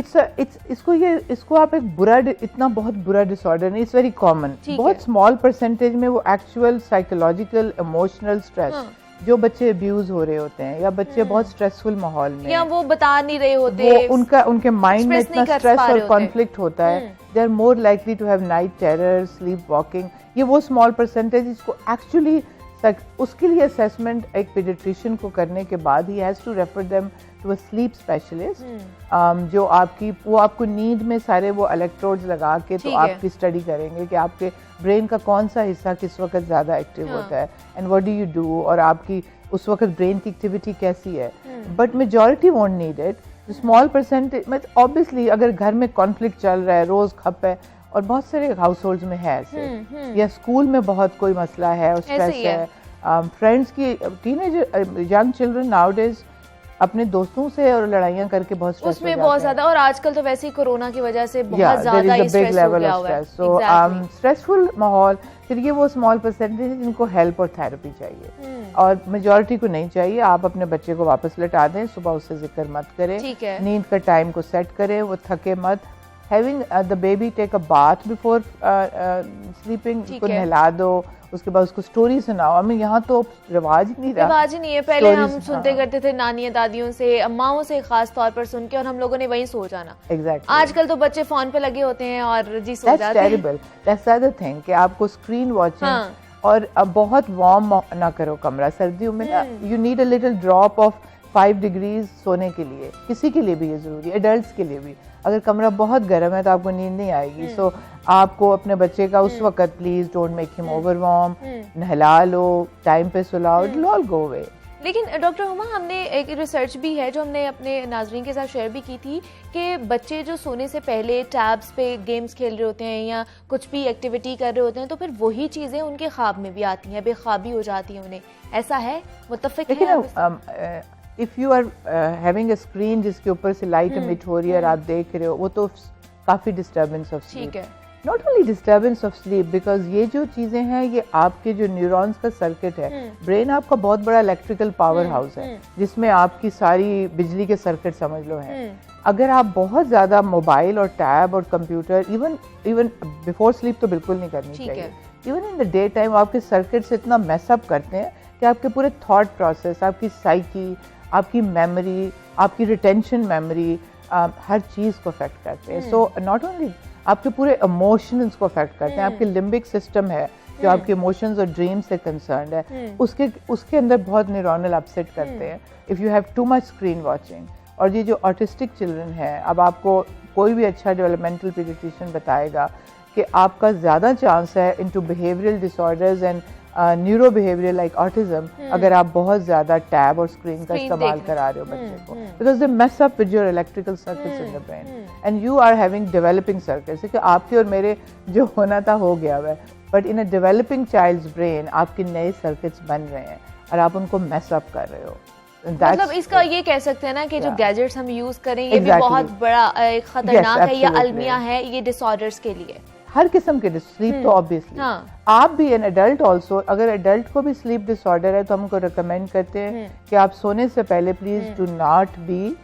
इसको आप एक बुरा, इतना बहुत बुरा डिसऑर्डर नहीं, इट्स वेरी कॉमन। बहुत स्मॉल परसेंटेज में वो एक्चुअल साइकोलॉजिकल इमोशनल स्ट्रेस जो बच्चे अब्यूज हो रहे होते हैं या बच्चे बहुत स्ट्रेसफुल माहौल में या वो बता नहीं रहे होते, वो उनके माइंड में इतना स्ट्रेस और कॉन्फ्लिक्ट होता है, they are more likely to have night terror, sleep walking. ये वो स्मॉल परसेंटेज इसको एक्चुअली उसके लिए असेसमेंट एक पीडियाट्रिशियन को करने के बाद he has to refer them to a sleep specialist जो वो आपको नींद में सारे वो इलेक्ट्रोड्स लगा के तो आपकी स्टडी करेंगे कि आपके ब्रेन का कौन सा हिस्सा किस वक्त ज़्यादा एक्टिव होता है and what do you do, और आपकी उस वक्त ब्रेन की एक्टिविटी कैसी है. But majority won't need it. Small percentage मतलब ऑब्वियसली अगर घर में कॉन्फ्लिक्ट चल रहा है, रोज खप है, और बहुत सारे हाउस होल्ड में है ऐसे, या स्कूल में बहुत कोई मसला है और स्ट्रेस है, फ्रेंड्स की टीनेजर यंग चिल्ड्रन नाउडेज अपने दोस्तों से और लड़ाइयाँ करके बहुत स्ट्रेस उसमें बहुत ज्यादा, और आजकल तो वैसे ही कोरोना की वजह से बहुत ज्यादा स्ट्रेस हो गया हुआ है. सो स्ट्रेसफुल माहौल. फिर ये वो स्मॉल परसेंटेज जिनको हेल्प और थेरेपी चाहिए और मेजॉरिटी को नहीं चाहिए. आप अपने बच्चे को वापस लौटा दें, सुबह उससे जिक्र मत करें, नींद का टाइम को सेट करें, वो थके मत. Having the baby take a bath before sleeping, उसको नहला दो, उसके बाद उसको स्टोरी सुनाओ. हमें यहाँ तो रिवाज ही नहीं रहा. रिवाज ही नहीं है. पहले हम सुनते करते थे नानियों दादियों से, अम्माओं से खास तौर पर सुन के, और हम लोगों ने वहीं सो जाना. Exactly. आजकल तो बच्चे फोन पे लगे होते हैं और जी सो जाते हैं. That's the other thing कि आपको स्क्रीन वॉचिंग और बहुत वार्म ना करो कमरा. सर्दियों में ना you need a little drop of 5 degrees सोने के लिए. किसी के लिए भी ये जरूरी है, एडल्ट्स के लिए भी. अगर कमरा बहुत गर्म है तो आपको नींद नहीं आएगी. सो आपको अपने बच्चे का उस वक्त please don't make him over warm, नहला लो, टाइम पे सुलाओ, it will all go away. लेकिन डॉक्टर हुमा, हमने एक रिसर्च भी है जो हमने अपने नाजरीन के साथ शेयर भी की थी कि बच्चे जो सोने से पहले टैब्स पे गेम्स खेल रहे होते हैं या कुछ भी एक्टिविटी कर रहे होते हैं तो फिर वही चीजें उनके ख्वाब में भी आती हैं, बेख्वाबी हो जाती है उन्हें. ऐसा है? मुत्तफिक है? If you are having a screen जिसके ऊपर से लाइट एमिट हो रही है और आप देख रहे हो, वो तो काफी disturbance of sleep. Not only disturbance of sleep, because ये जो चीजें हैं ये आपके जो न्यूरॉन्स का सर्किट है, ब्रेन आपका बहुत बड़ा इलेक्ट्रिकल पावर हाउस है जिसमें आपकी सारी बिजली के सर्किट समझ लो हैं. अगर आप बहुत ज्यादा मोबाइल और टैब और कंप्यूटर इवन बिफोर स्लीप तो बिल्कुल नहीं करनी चाहिए. Even in the day time आपके सर्किट्स इतना मैसअप करते हैं कि आपके पूरे थॉट प्रोसेस, आपकी साइकी, आपकी मेमोरी, आपकी रिटेंशन मेमोरी, हर चीज को अफेक्ट करते हैं. सो नॉट ओनली आपके पूरे इमोशंस को अफेक्ट करते हैं. आपके लिम्बिक सिस्टम है जो आपके इमोशंस और ड्रीम से कंसर्न्ड है, उसके अंदर बहुत न्यूरोनल अपसेट करते हैं if you have too much screen watching. और ये जो ऑटिस्टिक चिल्ड्रन है, अब आपको कोई भी अच्छा डेवलपमेंटल पीडियाट्रिशियन बताएगा कि आपका ज्यादा चांस है into behavioural disorders and neuro behaviour like autism अगर आप बहुत ज्यादा टैब और स्क्रीन का इस्तेमाल करा रहे हो बच्चे को, because they mess up with your electrical circuits in the brain and you are having developing circuits. कि आपके और मेरे जो होना था हो गया हुआ है, but in a developing child's brain आपके नए सर्किट्स बन रहे हैं और आप उनको मेस अप कर रहे हो. मतलब इसका ये कह सकते हैं ना कि जो गैजेट्स हम यूज करें ये भी बहुत बड़ा खतरनाक है या अलमिया है ये डिसऑर्डर्स के लिए. हर किस्म के स्लीप तो ऑब्वियसली आप भी एन एडल्ट ऑल्सो, अगर एडल्ट को भी स्लीप डिसऑर्डर है तो हम उनको रिकमेंड करते हैं कि आप सोने से पहले please do not be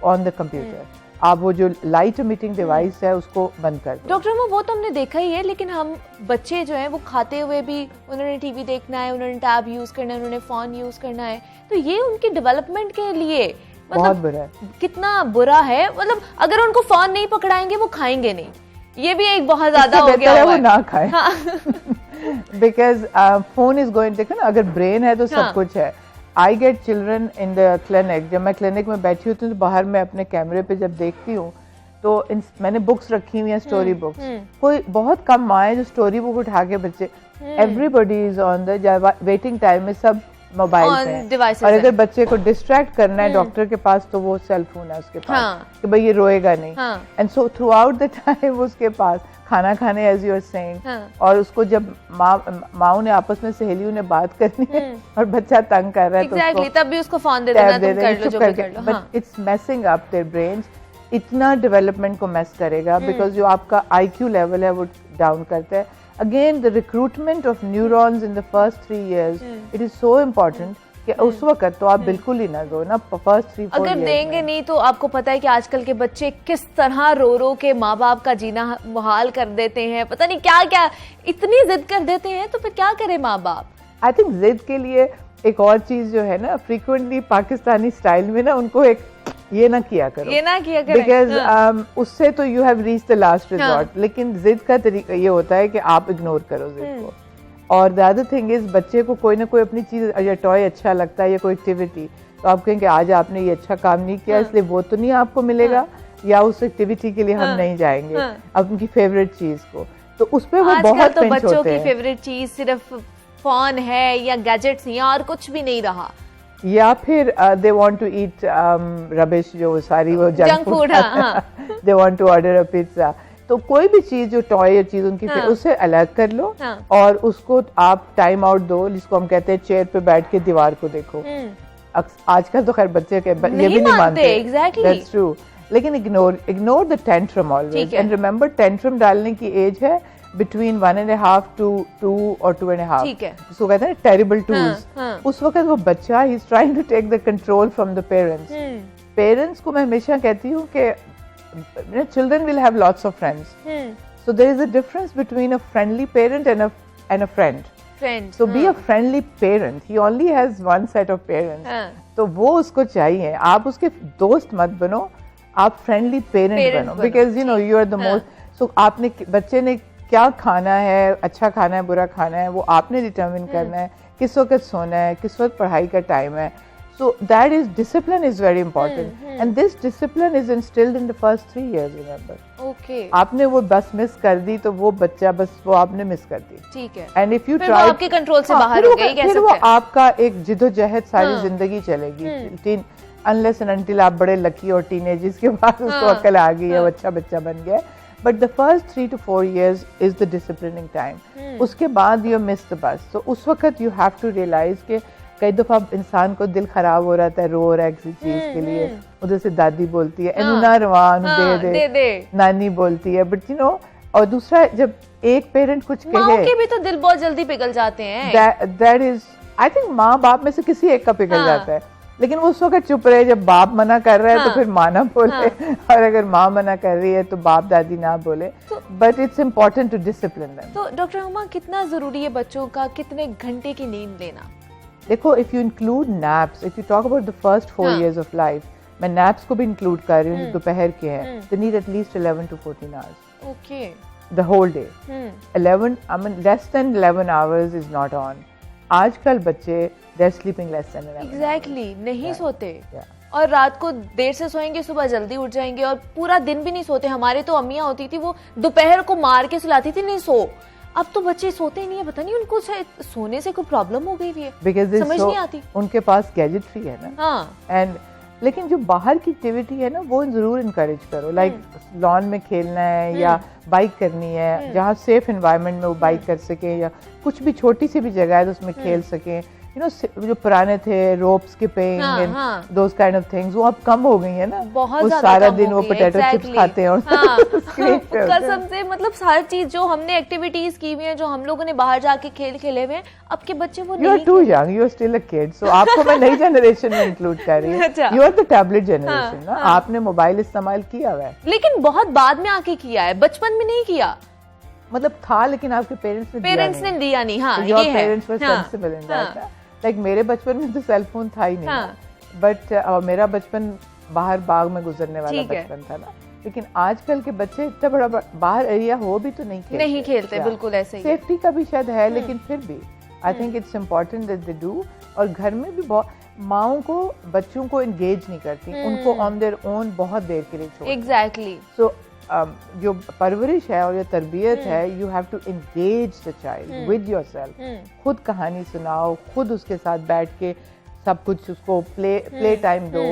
on the computer. आप वो जो लाइट एमिटिंग डिवाइस है उसको बंद कर दो. डॉक्टर वो तो हमने देखा ही है, लेकिन हम बच्चे जो हैं वो खाते हुए भी उन्होंने टीवी देखना है, उन्होंने टैब यूज करना है, उन्होंने फोन यूज करना है, तो ये उनकी डेवलपमेंट के लिए बहुत बुरा है. कितना बुरा है. मतलब अगर उनको फोन नहीं पकड़ाएंगे वो खाएंगे नहीं, ये भी एक बहुत ज्यादा हो गया है. वो ना खाए बिकॉज फोन इज गोइंग. देखो ना, अगर ब्रेन है तो सब कुछ है. I get children in the clinic. जब मैं क्लिनिक में बैठी होती हूँ तो बाहर मैं अपने कैमरे पे जब देखती हूँ तो मैंने बुक्स रखी हुई हैं, स्टोरी बुक्स. कोई बहुत कम माँ है जो स्टोरी बुक उठा के बच्चे, everybody is on the waiting time में सब मोबाइल पे. और अगर बच्चे को डिस्ट्रैक्ट करना है डॉक्टर के पास तो वो सेल फोन है उसके पास कि भाई ये रोएगा नहीं. And so through out the time उसके पास खाना खाने एज यू आर सेइंग, और उसको जब माँ ने आपस में सहेलियों ने बात करनी है और बच्चा तंग कर रहा है तो तब भी उसको फोन दे देना, तुम कर लो जो भी कर लो. But it's messing up their brains. इतना डेवलपमेंट को मेस करेगा बिकॉज जो आपका IQ लेवल है वो डाउन करता है. Again, the recruitment of neurons in the first 3 years, it is so important कि उस वक्त तो आप बिल्कुल ही ना दो ना फर्स्ट 3-4 अगर देंगे नहीं तो आपको पता है कि आजकल के बच्चे किस तरह रो रो के माँ बाप का जीना मुहाल कर देते हैं. पता नहीं क्या क्या इतनी जिद कर देते हैं, तो फिर क्या करे माँ बाप. आई थिंक जिद के लिए एक और चीज जो है ना, फ्रीक्वेंटली पाकिस्तानी स्टाइल में ना उनको एक ये ना किया करो, बिकॉज उससे तो you have reach the last resort. लेकिन जिद का तरीका ये होता है कि आप इग्नोर करो जिद को. और द अदर थिंग इज बच्चे को कोई ना कोई अपनी चीज या टॉय अच्छा लगता है या कोई एक्टिविटी, तो आप कहेंगे आज आपने ये अच्छा काम नहीं किया इसलिए वो तो नहीं आपको मिलेगा, या उस एक्टिविटी के लिए हम नहीं जाएंगे अब उनकी फेवरेट चीज को, तो उस पे वो बहुत तो पिंच बच्चों होते की हैं। फेवरेट चीज सिर्फ फोन है या गैजेट्स या और कुछ भी नहीं रहा, या फिर they want to eat rubbish, जो सारी वो junk food, they want to order a pizza. तो कोई भी चीज जो टॉय चीज उनकी उसे अलग कर लो और उसको आप टाइम आउट दो, जिसको हम कहते हैं चेयर पे बैठ के दीवार को देखो। आजकल तो खैर बच्चे ये भी नहीं मानते, एग्जैक्टली दैट्स ट्रू, लेकिन ignore the tantrum always, and remember tantrum डालने की एज है between 1.5 to 2 or 2.5, ठीक है, उसको कहते हैं terrible twos। उस वक्त वो बच्चा he is trying to take the control from the parents। parents को मैं हमेशा कहती हूँ कि children will have lots of friends, so there is a difference between a friendly parent and a friend। so be a friendly parent, he only has one set of parents, तो वो उसको चाहिए, आप उसके दोस्त मत बनो, आप friendly parent बनो, because you know you are the most। so आपने बच्चे ने क्या खाना है, अच्छा खाना है, बुरा खाना है, वो आपने डिटरमिन करना है, किस वक्त सोना है, किस वक्त पढ़ाई का टाइम है। So that is discipline is very important, and this discipline is instilled in the first 3 years, remember. Okay, आपने वो बस मिस कर दी तो वो बच्चा बस वो आपने मिस कर दी, ठीक है, एंड इफ यू फिर ट्राई, वो आपके कंट्रोल से बाहर हो गई, कह फिर वो सकते हैं। आपका एक जिदोजहद सारी जिंदगी चलेगी, अनलेस एंड अनटिल आप बड़े लकी और टीनेजर्स के बाद उसको अकल आ गई है, वो अच्छा बच्चा बन गया। But the first 3 to 4 years is the disciplining time, उसके बाद यू मिस द बस। तो उस वक्त यू हैव टू रियलाइज कि कई दफा इंसान को दिल खराब हो रहा है, रो रहा है किसी चीज के लिए, उधर से दादी बोलती है एनुना रवान दे, नानी बोलती है, बट यू नो, और दूसरा जब एक पेरेंट कुछ माँ के भी तो दिल बहुत जल्दी पिघल जाते हैं, दैट इज आई थिंक माँ बाप में से किसी एक का पिघल जाता है, लेकिन वो उस वक्त चुप रहे, जब बाप मना कर रहा है तो फिर माँ ना बोले, और अगर माँ मना कर रही है तो बाप दादी ना बोले, but it's important to discipline them. तो डॉक्टर हुमा, कितना जरूरी है बच्चों का कितने घंटे की नींद लेना? देखो, if you include naps, if you talk about the first 4 years of life, मैं नैप्स को भी इंक्लूड कर रही हूँ, दोपहर के हैं, they need at least 11 to 14 hours, okay, the whole day. 11, I mean less than 11 hours is not on। आजकल बच्चे they're sleeping less than 11 exactly, नहीं सोते, Yeah। और रात को देर से सोएंगे, सुबह जल्दी उठ जाएंगे, और पूरा दिन भी नहीं सोते। हमारे तो अम्मियाँ होती थी, वो दोपहर को मार के सुलाती थी, नहीं सो। अब तो बच्चे सोते ही नहीं है, पता नहीं उनको शायद सोने से कोई प्रॉब्लम हो गई है, समझ नहीं आती। उनके पास गैजेट्री है ना, हाँ, एंड लेकिन जो बाहर की एक्टिविटी है ना, वो जरूर इनकरेज करो, लाइक लॉन में खेलना है या बाइक करनी है, जहाँ सेफ एनवायरनमेंट में वो बाइक कर सके, या कुछ भी छोटी सी भी जगह है तो उसमें खेल सके। यू नो, जो पुराने थे rope skipping and those kind of things, वो अब कम हो गई है ना, बहुत वो सारा दिन वो पोटैटो चिप्स खाते हैं और कसम से, मतलब हर चीज जो हमने एक्टिविटीज की हुई है, जो हम लोगों ने बाहर जाके खेल खेले हुए हैं, अब के बच्चे वो नहीं। You are too young, you are still a kid, so आपको मैं नई जनरेशन में इंक्लूड कर रही हूँ। You are the tablet generation ना, आपने मोबाइल इस्तेमाल किया हुआ है, लेकिन बहुत बाद में आके किया है, बचपन में नहीं किया, मतलब था, लेकिन आपके पेरेंट्स ने दिया नहीं। हाँ, your parents were sensible in that. Like मेरे बचपन में तो सेल फोन था ही नहीं, बट मेरा बचपन बाहर बाग में गुजरने वाला बचपन था ना, लेकिन आजकल के बच्चे इतना बड़ा बाहर एरिया हो भी तो नहीं खेलते, बिल्कुल ऐसे ही। सेफ्टी का भी शायद है, लेकिन फिर भी I think it's important that they do. और घर में भी बहुत माओं को बच्चों को एंगेज नहीं करती, उनको ऑन देयर ओन बहुत देर के लिए छोड़। एग्जैक्टली। सो जो परवरिश है और जो तरबियत है, you have to engage the child with yourself. खुद कहानी सुनाओ, खुद उसके साथ बैठ के सब कुछ उसको प्ले टाइम दो।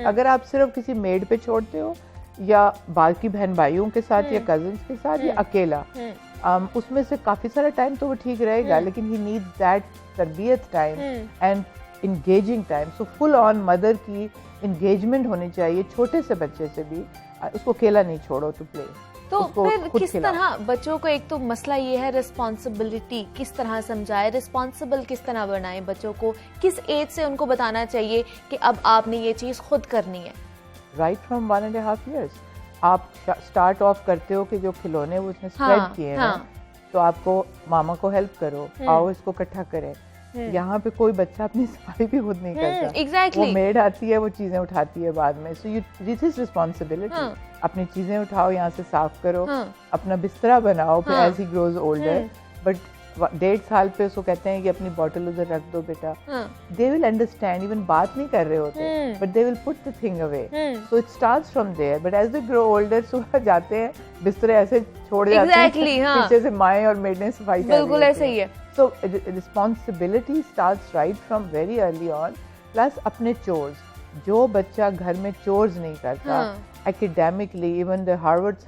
अगर आप सिर्फ किसी मेड पे छोड़ते हो, या बाकी बहन भाइयों के साथ, या कजिन्स के साथ, या अकेला, उसमें से काफी सारा टाइम तो वो ठीक रहेगा, लेकिन ही नीड्स दैट तरबियत time and engaging time. So full on mother की इंगेजमेंट होनी चाहिए, छोटे से बच्चे से भी। उसको अकेला नहीं छोड़ो टू प्ले। तो फिर किस तरह बच्चों को, एक तो मसला ये है रिस्पॉन्सिबिलिटी, किस तरह समझाए, रिस्पॉन्सिबल किस तरह बनाए बच्चों को, किस एज से उनको बताना चाहिए कि अब आपने ये चीज खुद करनी है? राइट फ्रॉम 1.5 years आप स्टार्ट ऑफ करते हो कि जो खिलौने वो उसने स्प्रेड किए हैं, तो आपको मामा को हेल्प करो, आओ इसको इकट्ठा करें। यहाँ पे कोई बच्चा अपनी सफाई भी खुद नहीं करता, exactly। वो मेड आती है, वो चीजें उठाती है बाद में। So you this is responsibility. अपनी चीजें उठाओ, यहाँ से साफ करो, अपना बिस्तरा बनाओ, फिर as he grows older. But 1.5 साल पे उसको कहते हैं कि अपनी बॉटल उधर रख दो बेटा, हाँ, दे विल अंडरस्टैंड, इवन बात नहीं कर रहे होते but they will put the thing away, so it starts from there, but as they grow older सुबह जाते हैं बिस्तरे ऐसे छोड़ जाते Exactly, हैं, हाँ। पीछे से माएँ और मेड ने सफाई कर बिल्कुल ऐसे ही है। सो responsibility starts right from very early on, plus अपने चोर्स, जो बच्चा घर में चोर्स नहीं करता, हाँ। academically even the Harvard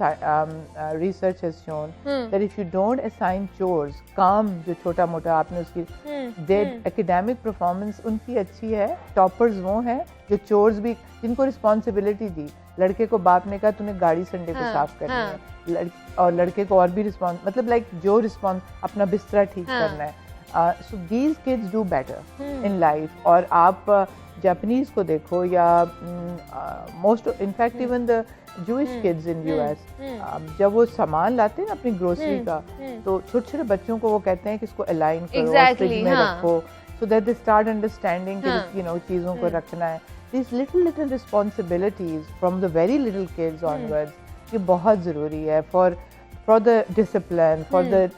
research has shown that if you don't assign chores, काम जो छोटा मोटा आपने उसकी their academic performance उनकी अच्छी है, toppers वो हैं जो chores भी, जिनको responsibility दी, लड़के को बाप ने कहा तूने गाड़ी संडे को साफ करनी है, और लड़के को और भी रिस्पॉन्स, मतलब लाइक जो रिस्पॉन्स अपना बिस्तरा ठीक करना है, so these kids do better in life। और आप जापानीज को देखो या most in fact even the Jewish kids in US, जब वो सामान लाते हैं ना अपनी ग्रोसरी का, तो छोटे छोटे बच्चों को वो कहते हैं कि इसको अलाइन करो, फ्रिज में रखो, so that they start understanding कि यू नो चीज़ों को रखना है। This little responsibilities from the very little kids onwards, ये बहुत ज़रूरी है for the discipline, for the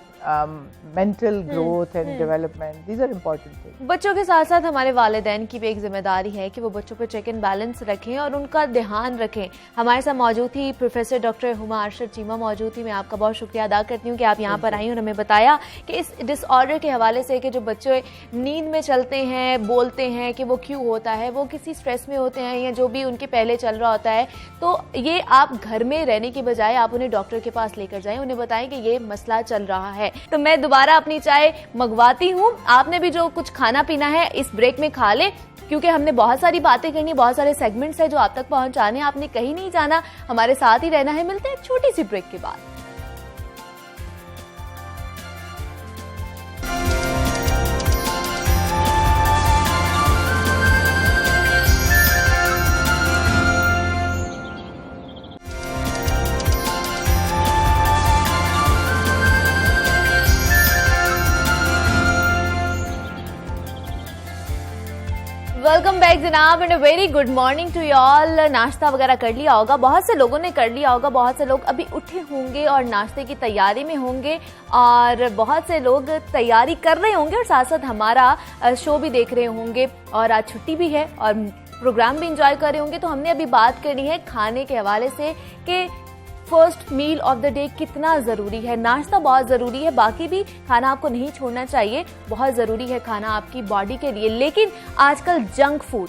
mental growth and development, these are important things. बच्चों के साथ साथ हमारे वालिदैन की भी एक जिम्मेदारी है कि वो बच्चों पे चेक एंड बैलेंस रखें और उनका ध्यान रखें। हमारे साथ मौजूद थी प्रोफेसर डॉक्टर हुमा अरशद चीमा मौजूद थी। मैं आपका बहुत शुक्रिया अदा करती हूँ कि आप यहाँ पर आई और हमें बताया कि इस डिसऑर्डर के हवाले से कि जो बच्चे नींद में चलते हैं, बोलते हैं कि वो क्यों होता है, वो किसी स्ट्रेस में होते हैं या जो भी उनके पहले चल रहा होता है, तो ये आप घर में रहने की बजाय आप उन्हें डॉक्टर के पास लेकर जाएं, उन्हें बताएं कि ये मसला चल रहा है। तो मैं दोबारा अपनी चाय मंगवाती हूँ, आपने भी जो कुछ खाना पीना है इस ब्रेक में खा ले, क्योंकि हमने बहुत सारी बातें करनी, बहुत सारे सेगमेंट्स हैं जो आप तक पहुंचाने, आपने कहीं नहीं जाना, हमारे साथ ही रहना है। मिलते हैं एक छोटी सी ब्रेक के बाद। वेलकम बैक जनाब and very good morning to all. नाश्ता वगैरह कर लिया होगा, बहुत से लोगों ने कर लिया होगा, बहुत से लोग अभी उठे होंगे और नाश्ते की तैयारी में होंगे, और बहुत से लोग तैयारी कर रहे होंगे और साथ साथ हमारा शो भी देख रहे होंगे, और आज छुट्टी भी है और प्रोग्राम भी इंजॉय कर रहे होंगे। तो हमने अभी बात करनी है खाने के हवाले से कि first meal of the day कितना ज़रूरी है। नाश्ता बहुत ज़रूरी है, बाकी भी खाना आपको नहीं छोड़ना चाहिए, बहुत ज़रूरी है खाना आपकी बॉडी के लिए। लेकिन आजकल जंक फूड,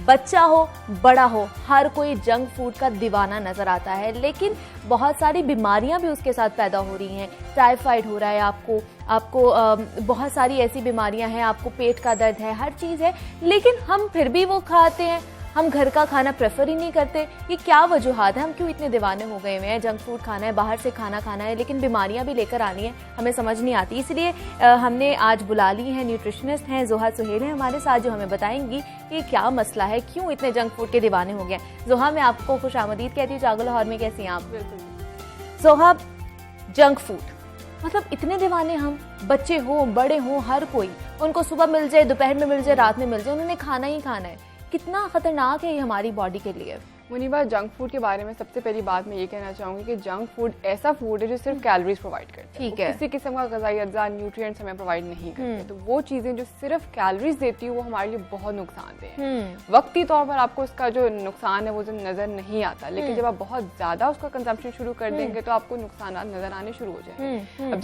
बच्चा हो बड़ा हो, हर कोई जंक फूड का दीवाना नज़र आता है, लेकिन बहुत सारी बीमारियां भी उसके साथ पैदा हो रही हैं। टाइफाइड हो रहा है आपको बहुत सारी ऐसी बीमारियां हैं, आपको पेट का दर्द है, हर चीज़ है, लेकिन हम फिर भी वो खाते हैं। हम घर का खाना प्रेफर ही नहीं करते। ये क्या वजूहात है, हम क्यों इतने दीवाने हो गए हुए हैं? जंक फूड खाना है, बाहर से खाना खाना है, लेकिन बीमारियां भी लेकर आनी है, हमें समझ नहीं आती। इसलिए हमने आज बुला ली हैं, न्यूट्रिशनिस्ट हैं जोहा सुहेल हैं हमारे साथ, जो हमें बताएंगी कि क्या मसला है, क्यों इतने जंक फूड के दीवाने हो गए। जोहा, मैं आपको खुश आमदीद कहती हूँ जागो लाहौर में, कैसी हैं आप? बिल्कुल। जोहा, जंक फूड मतलब इतने दीवाने हम, बच्चे हो बड़े हो, हर कोई, उनको सुबह मिल जाए, दोपहर में मिल जाए, रात में मिल जाए, उन्होंने खाना ही खाना है। कितना खतरनाक है ये हमारी बॉडी के लिए। मुनीबा, जंक फूड के बारे में सबसे पहली बात मैं ये कहना चाहूँगी कि जंक फूड ऐसा फूड है जो सिर्फ कैलोरीज प्रोवाइड करता है, ठीक है, किसी किस्म का ग़िज़ाई अज़्ज़ा, न्यूट्रिएंट्स हमें प्रोवाइड नहीं करते। तो वो चीज़ें जो सिर्फ कैलोरीज देती है वो हमारे लिए बहुत नुकसानदेह है। वक्ती तौर पर आपको उसका जो नुकसान है वो नज़र नहीं आता, लेकिन जब आप बहुत ज़्यादा उसका कंजम्पशन शुरू कर देंगे तो आपको नुकसान नज़र आने शुरू हो जाएंगे। अब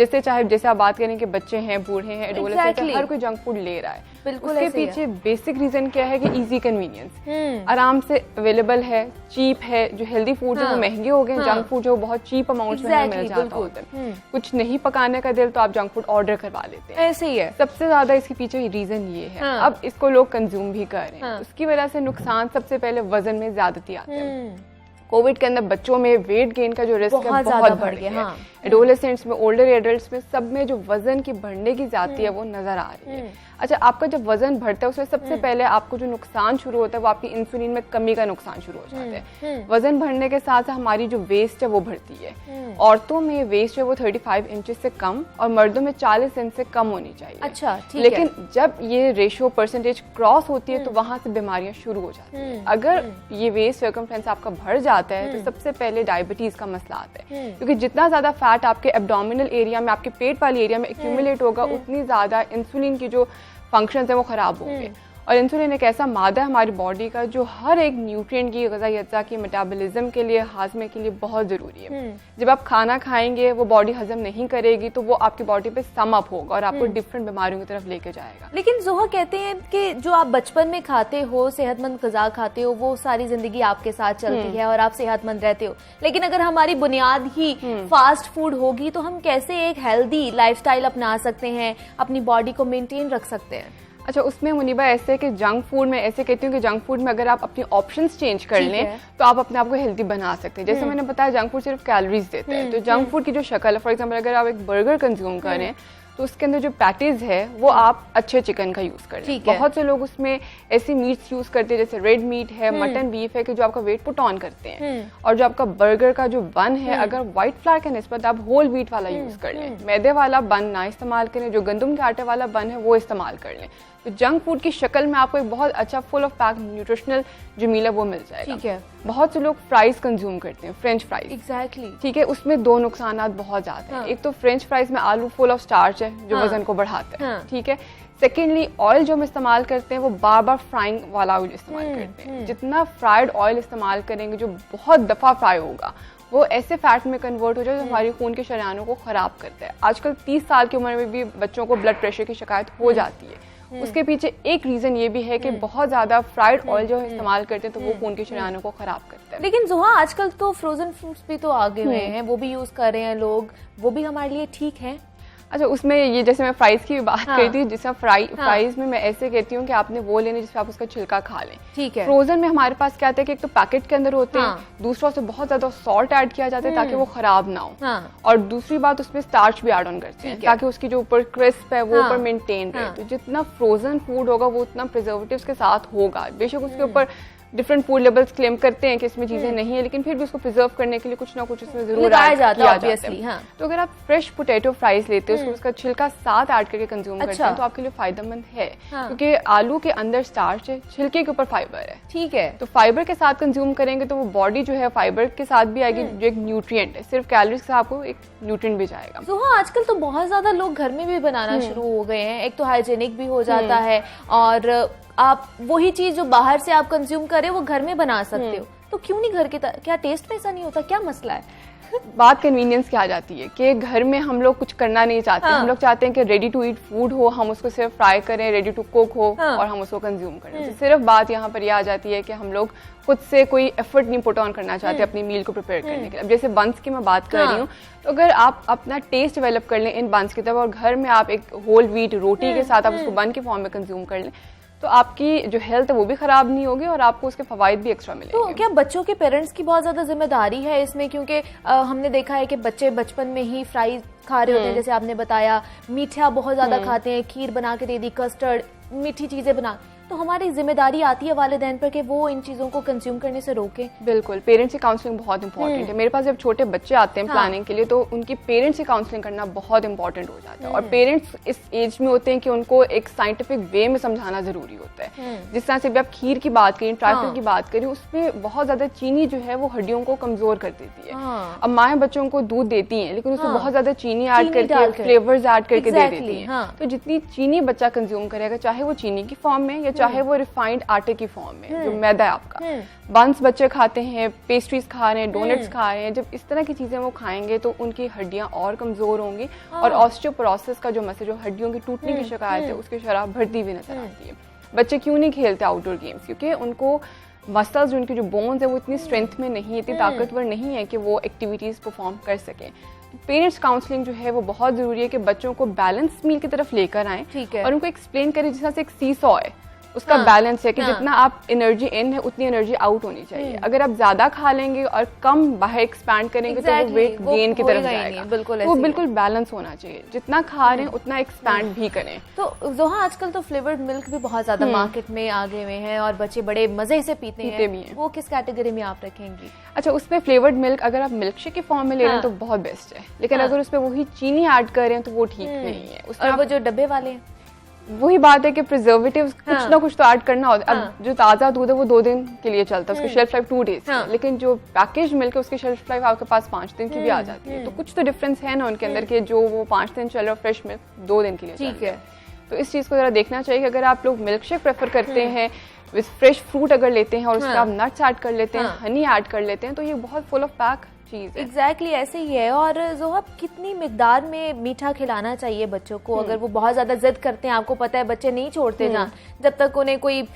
जैसे आप बात करें कि बच्चे हैं, बूढ़े हैं, एडोलेसेंट हैं, हर कोई जंक फूड ले रहा है। उसके पीछे बेसिक रीज़न क्या है कि ईजी कन्वीनियंस, आराम से अवेलेबल है, चीप है। जो हेल्दी फूड है वो महंगे हो गए, जंक फूड जो बहुत चीप अमाउंट्स में मिल जाता होता है। कुछ नहीं पकाने का दिल तो आप जंक फूड ऑर्डर करवा लेते हैं, ऐसे ही है। सबसे ज्यादा इसके पीछे रीजन ये है। अब इसको लोग कंज्यूम भी कर रहे हैं, उसकी वजह से नुकसान सबसे पहले वजन में ज्यादती आते हैं। कोविड के अंदर बच्चों में वेट गेन का जो रिस्क है बहुत बढ़ गया है। एडोलेसेंट्स में, ओल्डर एडल्ट्स में, सब में जो वजन की बढ़ने की जाती है वो नजर आ रही है। अच्छा, आपका जब वजन बढ़ता है उसमें सबसे पहले आपको जो नुकसान शुरू होता है वो आपकी इंसुलिन में कमी का नुकसान शुरू हो जाता है। वजन बढ़ने के साथ साथ हमारी जो वेस्ट है वो बढ़ती है। औरतों में वेस्ट है वो 35 इंचेस से कम और मर्दों में 40 इंच से कम होनी चाहिए। अच्छा, ठीक है। लेकिन जब ये रेशियो परसेंटेज क्रॉस होती है तो वहां से बीमारियां शुरू हो जाती हैं। अगर ये वेस्ट सर्कमफ्रेंस आपका बढ़ जाता है तो सबसे पहले डायबिटीज का मसला आता है, क्योंकि जितना ज्यादा फैट फैट आपके एब्डोमिनल एरिया में, आपके पेट वाले एरिया में एक्यूमुलेट होगा, उतनी ज़्यादा इंसुलिन की जो फंक्शंस हैं वो ख़राब होंगे। और इंसुलिन एक ऐसा मादा है हमारी बॉडी का जो हर एक न्यूट्रिएंट की, ग़िज़ाई अज्जा की मेटाबॉलिज्म के लिए, हाजमे के लिए बहुत ज़रूरी है। जब आप खाना खाएंगे वो बॉडी हजम नहीं करेगी तो वो आपकी बॉडी पे सम अप होगा और आपको डिफरेंट बीमारियों की तरफ लेके जाएगा। लेकिन ज़ोहा कहते हैं कि जो आप बचपन में खाते हो, सेहतमंद ग़िज़ा खाते हो, वो सारी जिंदगी आपके साथ चलती है और आप सेहतमंद रहते हो। लेकिन अगर हमारी बुनियाद ही फास्ट फूड होगी तो हम कैसे एक हेल्दी लाइफस्टाइल अपना सकते हैं, अपनी बॉडी को मेंटेन रख सकते हैं? अच्छा, उसमें मुनीबा ऐसे है कि जंक फूड में ऐसे कहती हूँ कि जंक फूड में अगर आप अपनी ऑप्शंस चेंज कर लें तो आप अपने आप को हेल्दी बना सकते हैं। जैसे मैंने बताया जंक फूड सिर्फ कैलोरीज देते हैं, तो जंक फूड की जो शक्ल है, फॉर एग्जांपल अगर आप एक बर्गर कंज्यूम करें तो उसके अंदर जो पैटीज है वो आप अच्छे चिकन का यूज करें। बहुत से लोग उसमें ऐसी मीट्स यूज करते हैं जैसे रेड मीट है, मटन, बीफ है, कि जो आपका वेट पुट ऑन करते हैं। और जो आपका बर्गर का जो बन है, अगर व्हाइट फ्लावर के निस्बत आप होल व्हीट वाला यूज कर लें, मैदे वाला बन ना इस्तेमाल करें, जो गंदम के आटे वाला बन है वो इस्तेमाल कर लें, तो जंक फूड की शक्ल में आपको एक बहुत अच्छा फुल ऑफ पैक न्यूट्रिशनल जो मील है वो मिल जाएगा। ठीक है। बहुत से लोग फ्राइज कंज्यूम करते हैं, फ्रेंच फ्राइज। एग्जैक्टली। ठीक है, उसमें दो नुकसानात बहुत ज्यादा हैं। एक तो फ्रेंच फ्राइज में आलू फुल ऑफ स्टार्च है जो वजन को बढ़ाता है। ठीक है। सेकेंडली, ऑयल जो हम इस्तेमाल करते हैं वो बार बार फ्राइंग वाला ऑयल इस्तेमाल करते हैं। जितना फ्राइड ऑयल इस्तेमाल करेंगे, जो बहुत दफा फ्राई होगा, वो ऐसे फैट में कन्वर्ट हो जाए जो हमारी खून के शरीयानों को खराब करता है। आजकल 30 साल की उम्र में भी बच्चों को ब्लड प्रेशर की शिकायत हो जाती है। उसके पीछे एक रीजन ये भी है कि बहुत ज्यादा फ्राइड ऑयल जो इस्तेमाल करते हैं तो वो खून के शरीयानों को खराब करता है। लेकिन ज़ोहा आजकल तो फ्रोजन फ्रूट्स भी तो आगे हुए हैं, वो भी यूज कर रहे हैं लोग, वो भी हमारे लिए ठीक है? अच्छा, उसमें ये जैसे मैं फ्राइज की बात करती हूँ, जिसमें फ्राइज में मैं ऐसे कहती हूँ कि आपने वो लेने जिसमें आप उसका छिलका खा लें। ठीक है। फ्रोजन में हमारे पास क्या आता है कि एक तो पैकेट के अंदर होते हैं, दूसरा उसमें बहुत ज्यादा सॉल्ट ऐड किया जाता है ताकि वो खराब ना हो, और दूसरी बात उसमें स्टार्च भी ऐड ऑन करते हैं ताकि उसकी जो ऊपर क्रिस्प है वो ऊपर मेंटेन रहे। तो जितना फ्रोजन फूड होगा वो उतना प्रिजर्वेटिव्स के साथ होगा। बेशक उसके ऊपर डिफरेंट फूड लेबल्स क्लेम करते हैं कि इसमें चीजें नहीं है, लेकिन फिर भी उसको प्रिजर्व करने के लिए कुछ ना कुछ इसमें जरूर ऐड किया जाता है। तो अगर आप फ्रेश पोटैटो फ्राइज लेते हैं, उसका छिलका साथ ऐड करके कंज्यूम करते हैं तो आपके लिए फायदेमंद है, क्योंकि आलू के अंदर स्टार्च है, छिलके के ऊपर फाइबर है। ठीक है, तो फाइबर के साथ कंज्यूम करेंगे तो वो बॉडी जो है फाइबर के साथ भी आएगी, जो एक न्यूट्रिएंट है, सिर्फ कैलोरीज के साथ आपको एक न्यूट्रिएंट भी जाएगा। तो हाँ, आजकल तो बहुत ज्यादा लोग घर में भी बनाना शुरू हो गए हैं। एक तो हाइजेनिक भी हो जाता है और आप वही चीज जो बाहर से आप कंज्यूम करें वो घर में बना सकते हो, तो क्यों नहीं घर के क्या टेस्ट में ऐसा नहीं होता? क्या मसला है? बात कन्वीनियंस की आ जाती है कि घर में हम लोग कुछ करना नहीं चाहते। हम लोग चाहते हैं कि रेडी टू ईट फूड हो, हम उसको सिर्फ फ्राई करें, रेडी टू कुक हो और हम उसको कंज्यूम करें। तो सिर्फ बात यहाँ पर यह आ जाती है कि हम लोग खुद से कोई एफर्ट नहीं पुट ऑन करना चाहते अपनी मील को प्रिपेयर करने के लिए। अब जैसे बंस की मैं बात कर रही हूँ, तो अगर आप अपना टेस्ट डेवलप कर लें इन बंस की तरफ और घर में आप एक होल व्हीट रोटी के साथ आप उसको बन के फॉर्म में कंज्यूम कर लें, तो आपकी जो हेल्थ है वो भी खराब नहीं होगी और आपको उसके फवाइद भी एक्स्ट्रा मिलेंगे। तो क्या बच्चों के पेरेंट्स की बहुत ज्यादा जिम्मेदारी है इसमें? क्योंकि हमने देखा है कि बच्चे बचपन में ही फ्राइज खा रहे होते हैं, जैसे आपने बताया, मीठा बहुत ज्यादा खाते हैं, खीर बना के दे दी, कस्टर्ड, मीठी चीजें बना, तो हमारी जिम्मेदारी आती है वालिदैन पर कि वो इन चीजों को कंज्यूम करने से रोके। बिल्कुल, पेरेंट्स की काउंसलिंग बहुत इंपॉर्टेंट है। मेरे पास जब छोटे बच्चे आते हैं प्लानिंग के लिए, तो उनकी पेरेंट्स की काउंसलिंग करना बहुत इंपॉर्टेंट हो जाता है। और पेरेंट्स इस एज में होते हैं कि उनको एक साइंटिफिक वे में समझाना जरूरी होता है। जिस तरह से भी आप खीर की बात करें, ट्राइफल की बात करें, उसमें बहुत ज्यादा चीनी जो है वो हड्डियों को कमजोर कर देती है। अब माएँ बच्चों को दूध देती हैं लेकिन उसमें बहुत ज्यादा चीनी ऐड करके, फ्लेवर्स ऐड करके दे देती हैं। तो जितनी चीनी बच्चा कंज्यूम करेगा, चाहे वो चीनी की फॉर्म में या चाहे वो रिफाइंड आटे की फॉर्म में, जो मैदा है आपका, बंस बच्चे खाते हैं, पेस्ट्रीज खा रहे हैं, डोनट्स खा रहे हैं, जब इस तरह की चीजें वो खाएंगे तो उनकी हड्डियां और कमजोर होंगी और ऑस्टियोपोरोसिस का जो मसला, जो हड्डियों की टूटने की शिकायत है, उसकी शरह बढ़ती हुई नजर आती है। बच्चे क्यों नहीं खेलते आउटडोर गेम्स? क्योंकि उनको मसल्स, जो उनकी जो बोन्स है वो इतनी स्ट्रेंथ में नहीं है, इतनी ताकतवर नहीं है कि वो एक्टिविटीज परफॉर्म कर सकें। पेरेंट्स काउंसलिंग जो है वो बहुत जरूरी है कि बच्चों को बैलेंस मील की तरफ लेकर आएं और उनको एक्सप्लेन करें जिस तरह से एक सीसॉ है, उसका बैलेंस है कि जितना आप एनर्जी इन है उतनी एनर्जी आउट होनी चाहिए। अगर आप ज्यादा खा लेंगे और कम बाहर एक्सपैंड करेंगे तो वो वेट गेन की तरफ जाएगा। वो बिल्कुल बैलेंस होना चाहिए, जितना खा रहे हैं उतना एक्सपैंड भी करें। तो ज़ोहा, आजकल तो फ्लेवर्ड मिल्क भी बहुत ज्यादा मार्केट में आ गए हुए हैं और बच्चे बड़े मजे से पीते हैं, वो किस कैटेगरी में आप रखेंगी? अच्छा, उसमें फ्लेवर्ड मिल्क अगर आप मिल्क शेक के फॉर्म में ले रहे हैं तो बहुत बेस्ट है, लेकिन अगर उसमें वही चीनी ऐड कर रहे हैं तो वो ठीक नहीं है। और वो जो डब्बे वाले हैं वही बात है कि प्रिजर्वेटिव्स कुछ ना कुछ तो ऐड करना होता है। अब जो ताज़ा दूध है वो 2 दिन के लिए चलता है, उसकी शेल्फ लाइफ 2 डेज, लेकिन जो पैकेज मिल्क है उसकी शेल्फ लाइफ आपके पास 5 दिन की भी आ जाती है। तो कुछ तो डिफरेंस है ना उनके अंदर के, जो वो 5 दिन चल रहा है, फ्रेश मिल्क 2 दिन के लिए ठीक है। तो इस चीज़ को ज़रा देखना चाहिए कि अगर आप लोग मिल्क शेक प्रेफर करते हैं विद फ्रेश फ्रूट अगर लेते हैं और उसमें आप नट्स ऐड कर लेते हैं, हनी ऐड कर लेते हैं, तो ये बहुत फुल ऑफ पैक चीज है। एग्जैक्टली ऐसे ही है। और ज़ोहब कितनी मिकदार में मीठा खिलाना चाहिए बच्चों को? अगर वो बहुत ज्यादा जिद करते हैं, आपको पता है बच्चे नहीं छोड़ते जब तक उन्हें कोई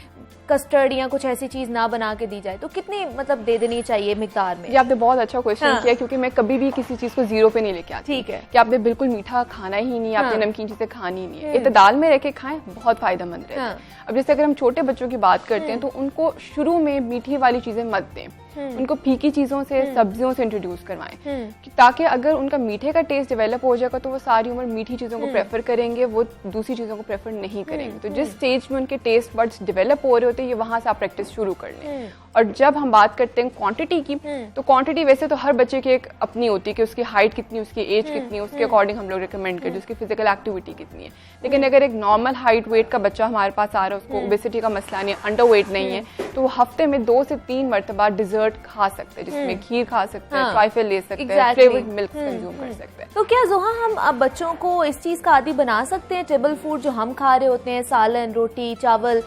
कस्टर्ड या कुछ ऐसी चीज ना बना के दी जाए, तो कितनी मतलब दे देनी चाहिए मिकदार में? ये आपने बहुत अच्छा क्वेश्चन किया, क्योंकि मैं कभी भी किसी चीज को 0 पे नहीं लेके आती। ठीक है कि आपने बिल्कुल मीठा खाना ही नहीं है, आपने नमकीन चीजें खानी ही नहीं है, इतदाल में रह के खाएं, बहुत फायदेमंद रहता है। अब जैसे अगर हम छोटे बच्चों की बात करते हैं तो उनको शुरू में मीठी वाली चीजें मत दें, उनको फीकी चीजों से सब्जियों से इंट्रोड्यूस करवाएं, ताकि अगर उनका मीठे का टेस्ट डेवलप हो जाएगा तो वो सारी उम्र मीठी चीजों को प्रेफर करेंगे, वो दूसरी चीजों को प्रेफर नहीं करेंगे। तो जिस स्टेज में उनके टेस्ट बड्स डेवलप हो रहे होते हैं, ये वहां से आप प्रैक्टिस शुरू कर लें। और जब हम बात करते हैं क्वांटिटी की, तो क्वांटिटी वैसे तो हर बच्चे की एक अपनी होती है कि उसकी हाइट कितनी, उसकी एज कितनी है, उसके अकॉर्डिंग हम लोग रिकमेंड करते हैं, उसकी फिजिकल एक्टिविटी कितनी है। लेकिन अगर एक नॉर्मल हाइट वेट का बच्चा हमारे पास आ रहा है, उसको ओबेसिटी का मसला नहीं है, अंडर वेट नहीं है, तो वो हफ्ते में 2 से 3 मरतबा डिजर्ट खा सकते हैं, जिसमें खीर खा सकते हैं, ट्राइफल ले सकते हैं, फ्लेवर्ड मिल्क कंज्यूम कर सकते हैं। तो क्या ज़ोहा हम अब बच्चों को इस चीज का आदी बना सकते हैं, टेबल फूड जो हम खा रहे होते हैं, सालन, रोटी, चावल,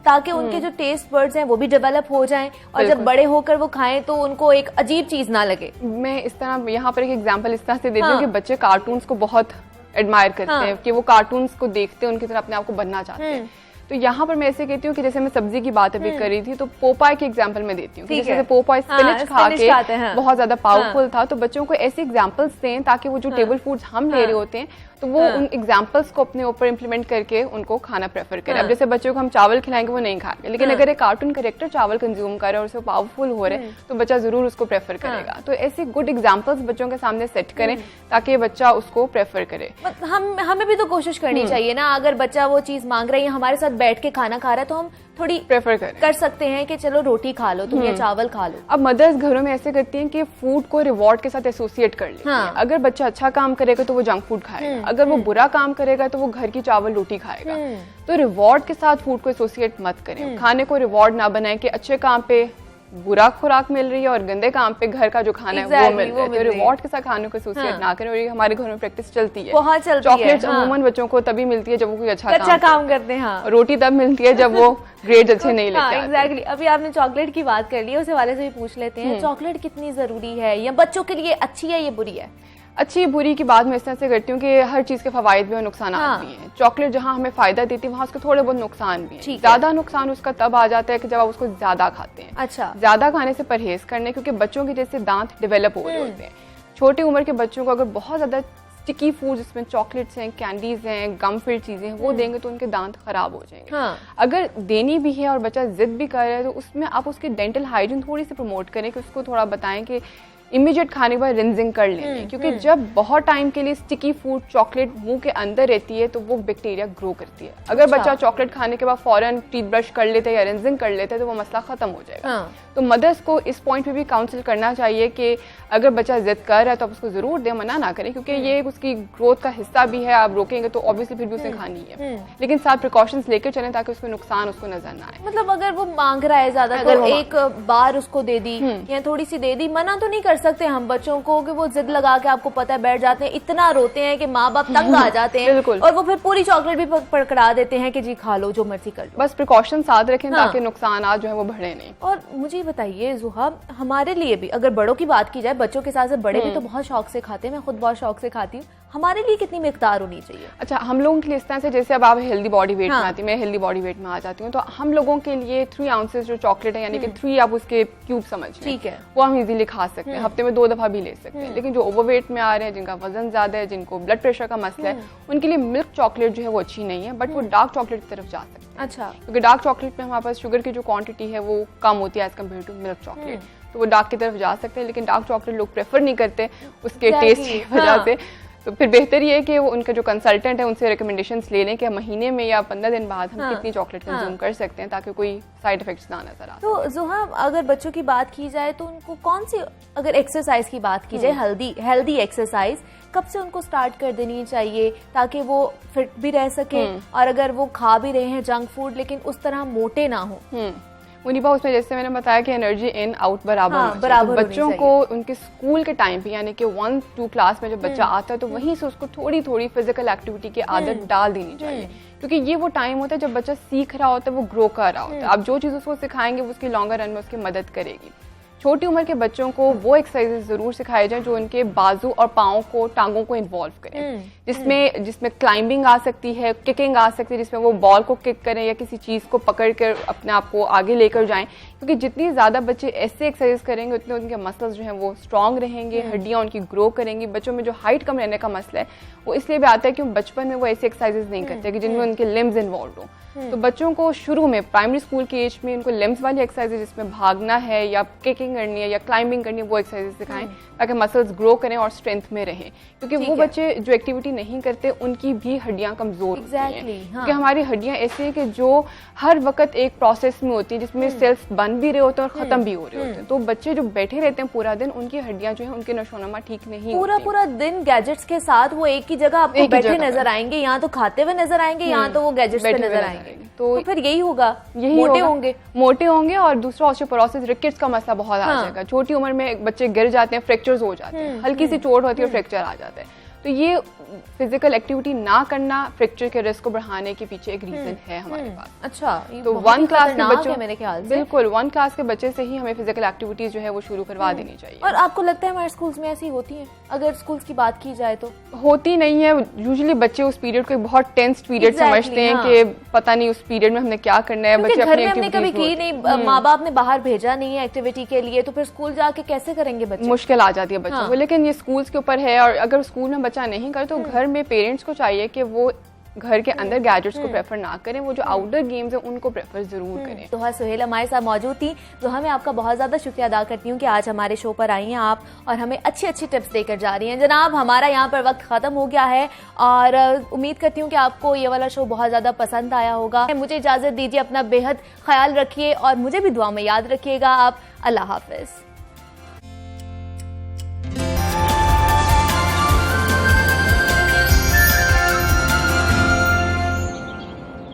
ताकि उनके जो टेस्ट बर्ड्स हैं वो भी डेवलप हो जाएं और जब बड़े होकर वो खाएं तो उनको एक अजीब चीज ना लगे? मैं इस तरह यहाँ पर एक एग्जांपल इस तरह से देती हूँ कि बच्चे कार्टून्स को बहुत एडमायर करते हैं, कि वो कार्टून्स को देखते हैं, उनकी तरह अपने आप को बनना चाहते हैं। तो यहाँ पर मैं ऐसे कहती हूँ कि जैसे मैं सब्जी की बात अभी कर रही थी, तो पोपाई की एग्जांपल मैं देती हूँ, जैसे पोपाई स्पिनच खा के बहुत ज्यादा पावरफुल था। तो बच्चों को ऐसे एग्जांपल्स दें ताकि वो जो टेबल फूड्स हम ले रहे होते हैं, तो वो उन एग्जांपल्स को अपने ऊपर इंप्लीमेंट करके उनको खाना प्रेफर करें। अब जैसे बच्चों को हम चावल खिलाएंगे, वो नहीं खाएंगे, लेकिन अगर एक कार्टून कैरेक्टर चावल कंज्यूम कर रहा है और उससे पावरफुल हो रहे हैं, तो बच्चा जरूर उसको प्रेफर करेगा। तो ऐसे गुड एग्जांपल्स बच्चों के सामने सेट करें ताकि बच्चा उसको प्रेफर करे। हमें भी तो कोशिश करनी चाहिए ना, अगर बच्चा वो चीज मांग रही है, हमारे साथ बैठ के खाना खा रहा है, तो हम थोड़ी प्रेफर कर सकते हैं कि चलो रोटी खा लो तुम या चावल खा लो। अब मदर्स घरों में ऐसे करती हैं कि फूड को रिवॉर्ड के साथ एसोसिएट कर लेती हैं। अगर बच्चा अच्छा काम करेगा तो वो जंक फूड खाएगा, अगर वो बुरा काम करेगा तो वो घर की चावल रोटी खाएगा। तो रिवॉर्ड के साथ फूड को एसोसिएट मत करें, खाने को रिवॉर्ड ना बनाएं कि अच्छे काम पे बुरा खुराक मिल रही है और गंदे काम पे घर का जो खाना है वो मिल रहा है। तो रिवॉर्ड के साथ खाने को एसोसिएट ना करें। और ये हमारे घर में प्रैक्टिस चलती है, बहुत चलती है। चॉकलेट्स अमूमन बच्चों को तभी मिलती है जब वो कोई अच्छा काम करते हैं, रोटी तब मिलती है जब वो ग्रेड अच्छे नहीं लेते। एग्जैक्टली। अभी आपने चॉकलेट की बात कर ली, उस हवाले से भी पूछ लेते हैं, चॉकलेट कितनी जरूरी है या बच्चों के लिए अच्छी है या बुरी है? अच्छी बुरी की बात मैं इस तरह से करती हूँ कि हर चीज के फवायद भी और नुकसान भी हैं। चॉकलेट जहाँ हमें फायदा देती है वहाँ उसके थोड़े बहुत नुकसान भी हैं। ज्यादा नुकसान उसका तब आ जाता है कि जब आप उसको ज्यादा खाते हैं। अच्छा। ज्यादा खाने से परहेज करने, क्योंकि बच्चों के जैसे दांत डेवलप हो रहे होते हैं। छोटी उम्र के बच्चों को अगर बहुत ज्यादा स्टिकी फूड जिसमें चॉकलेट्स हैं, कैंडीज हैं, गम फिल्ड चीजें हैं, वो देंगे तो उनके दांत खराब हो जाएंगे। अगर देनी भी है और बच्चा जिद भी कर रहा है, तो उसमें आप उसकी डेंटल हाइजीन थोड़ी सी प्रमोट करें, कि उसको थोड़ा बताएं कि इमीडिएट खाने के बाद रिंजिंग कर लेंगे, क्योंकि जब बहुत टाइम के लिए स्टिकी फूड चॉकलेट मुंह के अंदर रहती है तो वो बैक्टीरिया ग्रो करती है। अगर बच्चा चॉकलेट खाने के बाद फौरन टीथ ब्रश कर लेता है या रिंजिंग कर लेता है तो वो मसला खत्म हो जाएगा। तो मदर्स को इस पॉइंट पे भी काउंसिल करना चाहिए कि अगर बच्चा जिद कर रहा है तो आप उसको जरूर दें, मना ना करें, क्योंकि ये उसकी ग्रोथ का हिस्सा भी है। आप रोकेंगे तो ऑब्वियसली फिर भी उसे खानी है, लेकिन साथ प्रिकॉशंस लेकर चलें ताकि उसमें नुकसान उसको नजर ना आए। मतलब अगर वो मांग रहा है ज्यादा तो एक बार उसको दे दी या थोड़ी सी दे दी, मना तो नहीं कर सकते हम बच्चों को कि वो जिद लगा के, आपको पता है, बैठ जाते हैं, इतना रोते हैं कि माँ बाप तंग आ जाते हैं और वो फिर पूरी चॉकलेट भी पकड़ा देते हैं कि जी खा लो, जो मर्जी कर लो। बस प्रिकॉशन साथ रखें ताकि नुकसान जो है वो बढ़े नहीं। और मुझे बताइए जुहा, हमारे लिए भी, अगर बड़ों की बात की जाए, बच्चों के साथ साथ बड़े भी तो बहुत शौक से खाते हैं, मैं खुद बहुत शौक से खाती हूँ, हमारे लिए कितनी मिकदार होनी चाहिए? अच्छा, हम लोगों के लिए इस तरह से, जैसे अब आप हेल्दी बॉडी वेट में आती है, मैं हेल्दी बॉडी वेट में आ जाती हूँ, तो हम लोगों के लिए 3 आउंसेस जो चॉकलेट है, यानी कि 3 आप उसके क्यूब समझ लें, ठीक है, वो हम इजीली खा सकते हैं, हफ्ते में 2 दफा भी ले सकते हैं। लेकिन जो ओवरवेट में आ रहे हैं, जिनका वजन ज्यादा है, जिनको ब्लड प्रेशर का मसला है, उनके लिए मिल्क चॉकलेट जो है वो अच्छी नहीं है, बट वो डार्क चॉकलेट की तरफ जा सकते हैं। अच्छा। क्योंकि डार्क चॉकलेट में हमारे पास शुगर की जो क्वांटिटी है वो कम होती है as compare to milk chocolate, तो वो डार्क की तरफ जा सकते हैं। लेकिन डार्क चॉकलेट लोग प्रेफर नहीं करते उसके टेस्ट की वजह से, तो फिर बेहतर ये है कि वो उनका जो कंसल्टेंट है उनसे रिकमेंडेशंस ले लें कि महीने में या 15 दिन बाद हम कितनी चॉकलेट कंज्यूम कर सकते हैं ताकि कोई साइड इफेक्ट्स ना नजर आए। तो जुहा, अगर बच्चों की बात की जाए तो उनको कौन सी, अगर एक्सरसाइज की बात की जाए, हेल्दी एक्सरसाइज कब से उनको स्टार्ट कर देनी चाहिए ताकि वो फिट भी रह सके, और अगर वो खा भी रहे हैं जंक फूड लेकिन उस तरह मोटे ना हो? मुनीबा, उसमें जैसे मैंने बताया कि एनर्जी इन आउट बराबर बराबर तो बच्चों को उनके स्कूल के टाइम पे यानी कि 1-2 क्लास में जब बच्चा आता है तो वहीं से उसको थोड़ी थोड़ी फिजिकल एक्टिविटी की आदत डाल देनी चाहिए, क्योंकि ये वो टाइम होता है जब बच्चा सीख रहा होता है, वो ग्रो कर रहा होता है। आप जो चीज़ उसको सिखाएंगे वो उसकी लॉन्गर रन में उसकी मदद करेगी। छोटी उम्र के बच्चों को वो एक्सरसाइजेज जरूर सिखाए जाएं जो उनके बाजू और पाँव को, टांगों को इन्वॉल्व करें, जिसमें क्लाइंबिंग आ सकती है, किकिंग आ सकती है, जिसमें वो बॉल को किक करें या किसी चीज़ को पकड़ कर अपने आप को आगे लेकर जाएं, क्योंकि जितनी ज़्यादा बच्चे ऐसे एक्सरसाइज करेंगे उतने उनके मसल्स जो हैं वो स्ट्रांग रहेंगे, हड्डियाँ उनकी ग्रो करेंगी। बच्चों में जो हाइट कम रहने का मसला है वो इसलिए भी आता है कि बचपन में वो ऐसे एक्सरसाइजेज नहीं करते कि जिनमें उनके लिम्स इन्वॉल्व हो। तो बच्चों को शुरू में प्राइमरी स्कूल के एज में उनको लिम्स वाली एक्सरसाइजेज जिसमें भागना है या किकिंग करनी है या क्लाइंबिंग करनी है वो एक्सरसाइजेज सिखाएं ताकि मसल्स ग्रो करें और स्ट्रेंथ में रहें, क्योंकि वो बच्चे जो एक्टिविटी नहीं करते उनकी भी हड्डियां कमजोर होती हैं। क्योंकि हमारी हड्डियां ऐसी हैं कि जो हर वक्त एक प्रोसेस में होती है जिसमें सेल्स बन भी रहे होते हैं और खत्म भी हो रहे होते हैं। तो बच्चे जो बैठे रहते हैं पूरा दिन उनकी हड्डियां जो है उनके नशोनमा ठीक नहीं पूरा दिन गैजेट्स के साथ वो एक ही जगह आपको बैठे नजर आएंगे, यहाँ तो खाते हुए नजर आएंगे, यहाँ तो वो गैजेट्स पे नजर आएंगे, तो फिर यही होगा, मोटे होंगे और दूसरा ऑस्टियोपोरोसिस, रिकेट्स का मसला बहुत आ जाएगा। छोटी उम्र में बच्चे गिर जाते हैं, फ्रैक्चर्स हो जाते हैं, हल्की सी चोट होती है और फ्रैक्चर आ जाता है। तो ये फिजिकल एक्टिविटी ना करना फ्रैक्चर के रिस्क को बढ़ाने के पीछे एक रीजन है हमारे पास। अच्छा, तो 1 क्लास के बच्चों, मेरे ख्याल से बिल्कुल 1 क्लास के बच्चे से ही हमें फिजिकल एक्टिविटीज जो है वो शुरू करवा देनी चाहिए। और आपको लगता है हमारे स्कूल्स में ऐसी होती है? अगर स्कूल्स की बात की जाए तो होती नहीं है। यूजुअली बच्चे उस पीरियड को एक बहुत टेंस पीरियड समझते हैं कि पता नहीं उस पीरियड में हमने क्या करना है। बच्चे घर में हमने कभी की नहीं, माँ बाप ने बाहर भेजा नहीं है एक्टिविटी के लिए, तो फिर स्कूल जाके कैसे करेंगे बच्चे? मुश्किल आ जाती है बच्चों को। लेकिन ये स्कूल्स के ऊपर है, और अगर स्कूल में बच्चा नहीं करे तो घर में पेरेंट्स को चाहिए कि वो घर के अंदर गैजेट्स को प्रेफर ना करें, वो जो आउटडोर गेम्स हैं उनको प्रेफर जरूर करें। तो सुहेल हमारे साथ मौजूद थी, तो हमें आपका बहुत ज्यादा शुक्रिया अदा करती हूँ कि आज हमारे शो पर आई हैं आप और हमें अच्छी अच्छी टिप्स देकर जा रही हैं। जनाब, हमारा यहाँ पर वक्त खत्म हो गया है और उम्मीद करती हूँ कि आपको ये वाला शो बहुत ज्यादा पसंद आया होगा। मुझे इजाजत दीजिए, अपना बेहद ख्याल रखिए और मुझे भी दुआ में याद रखिएगा आप। अल्लाह हाफिज।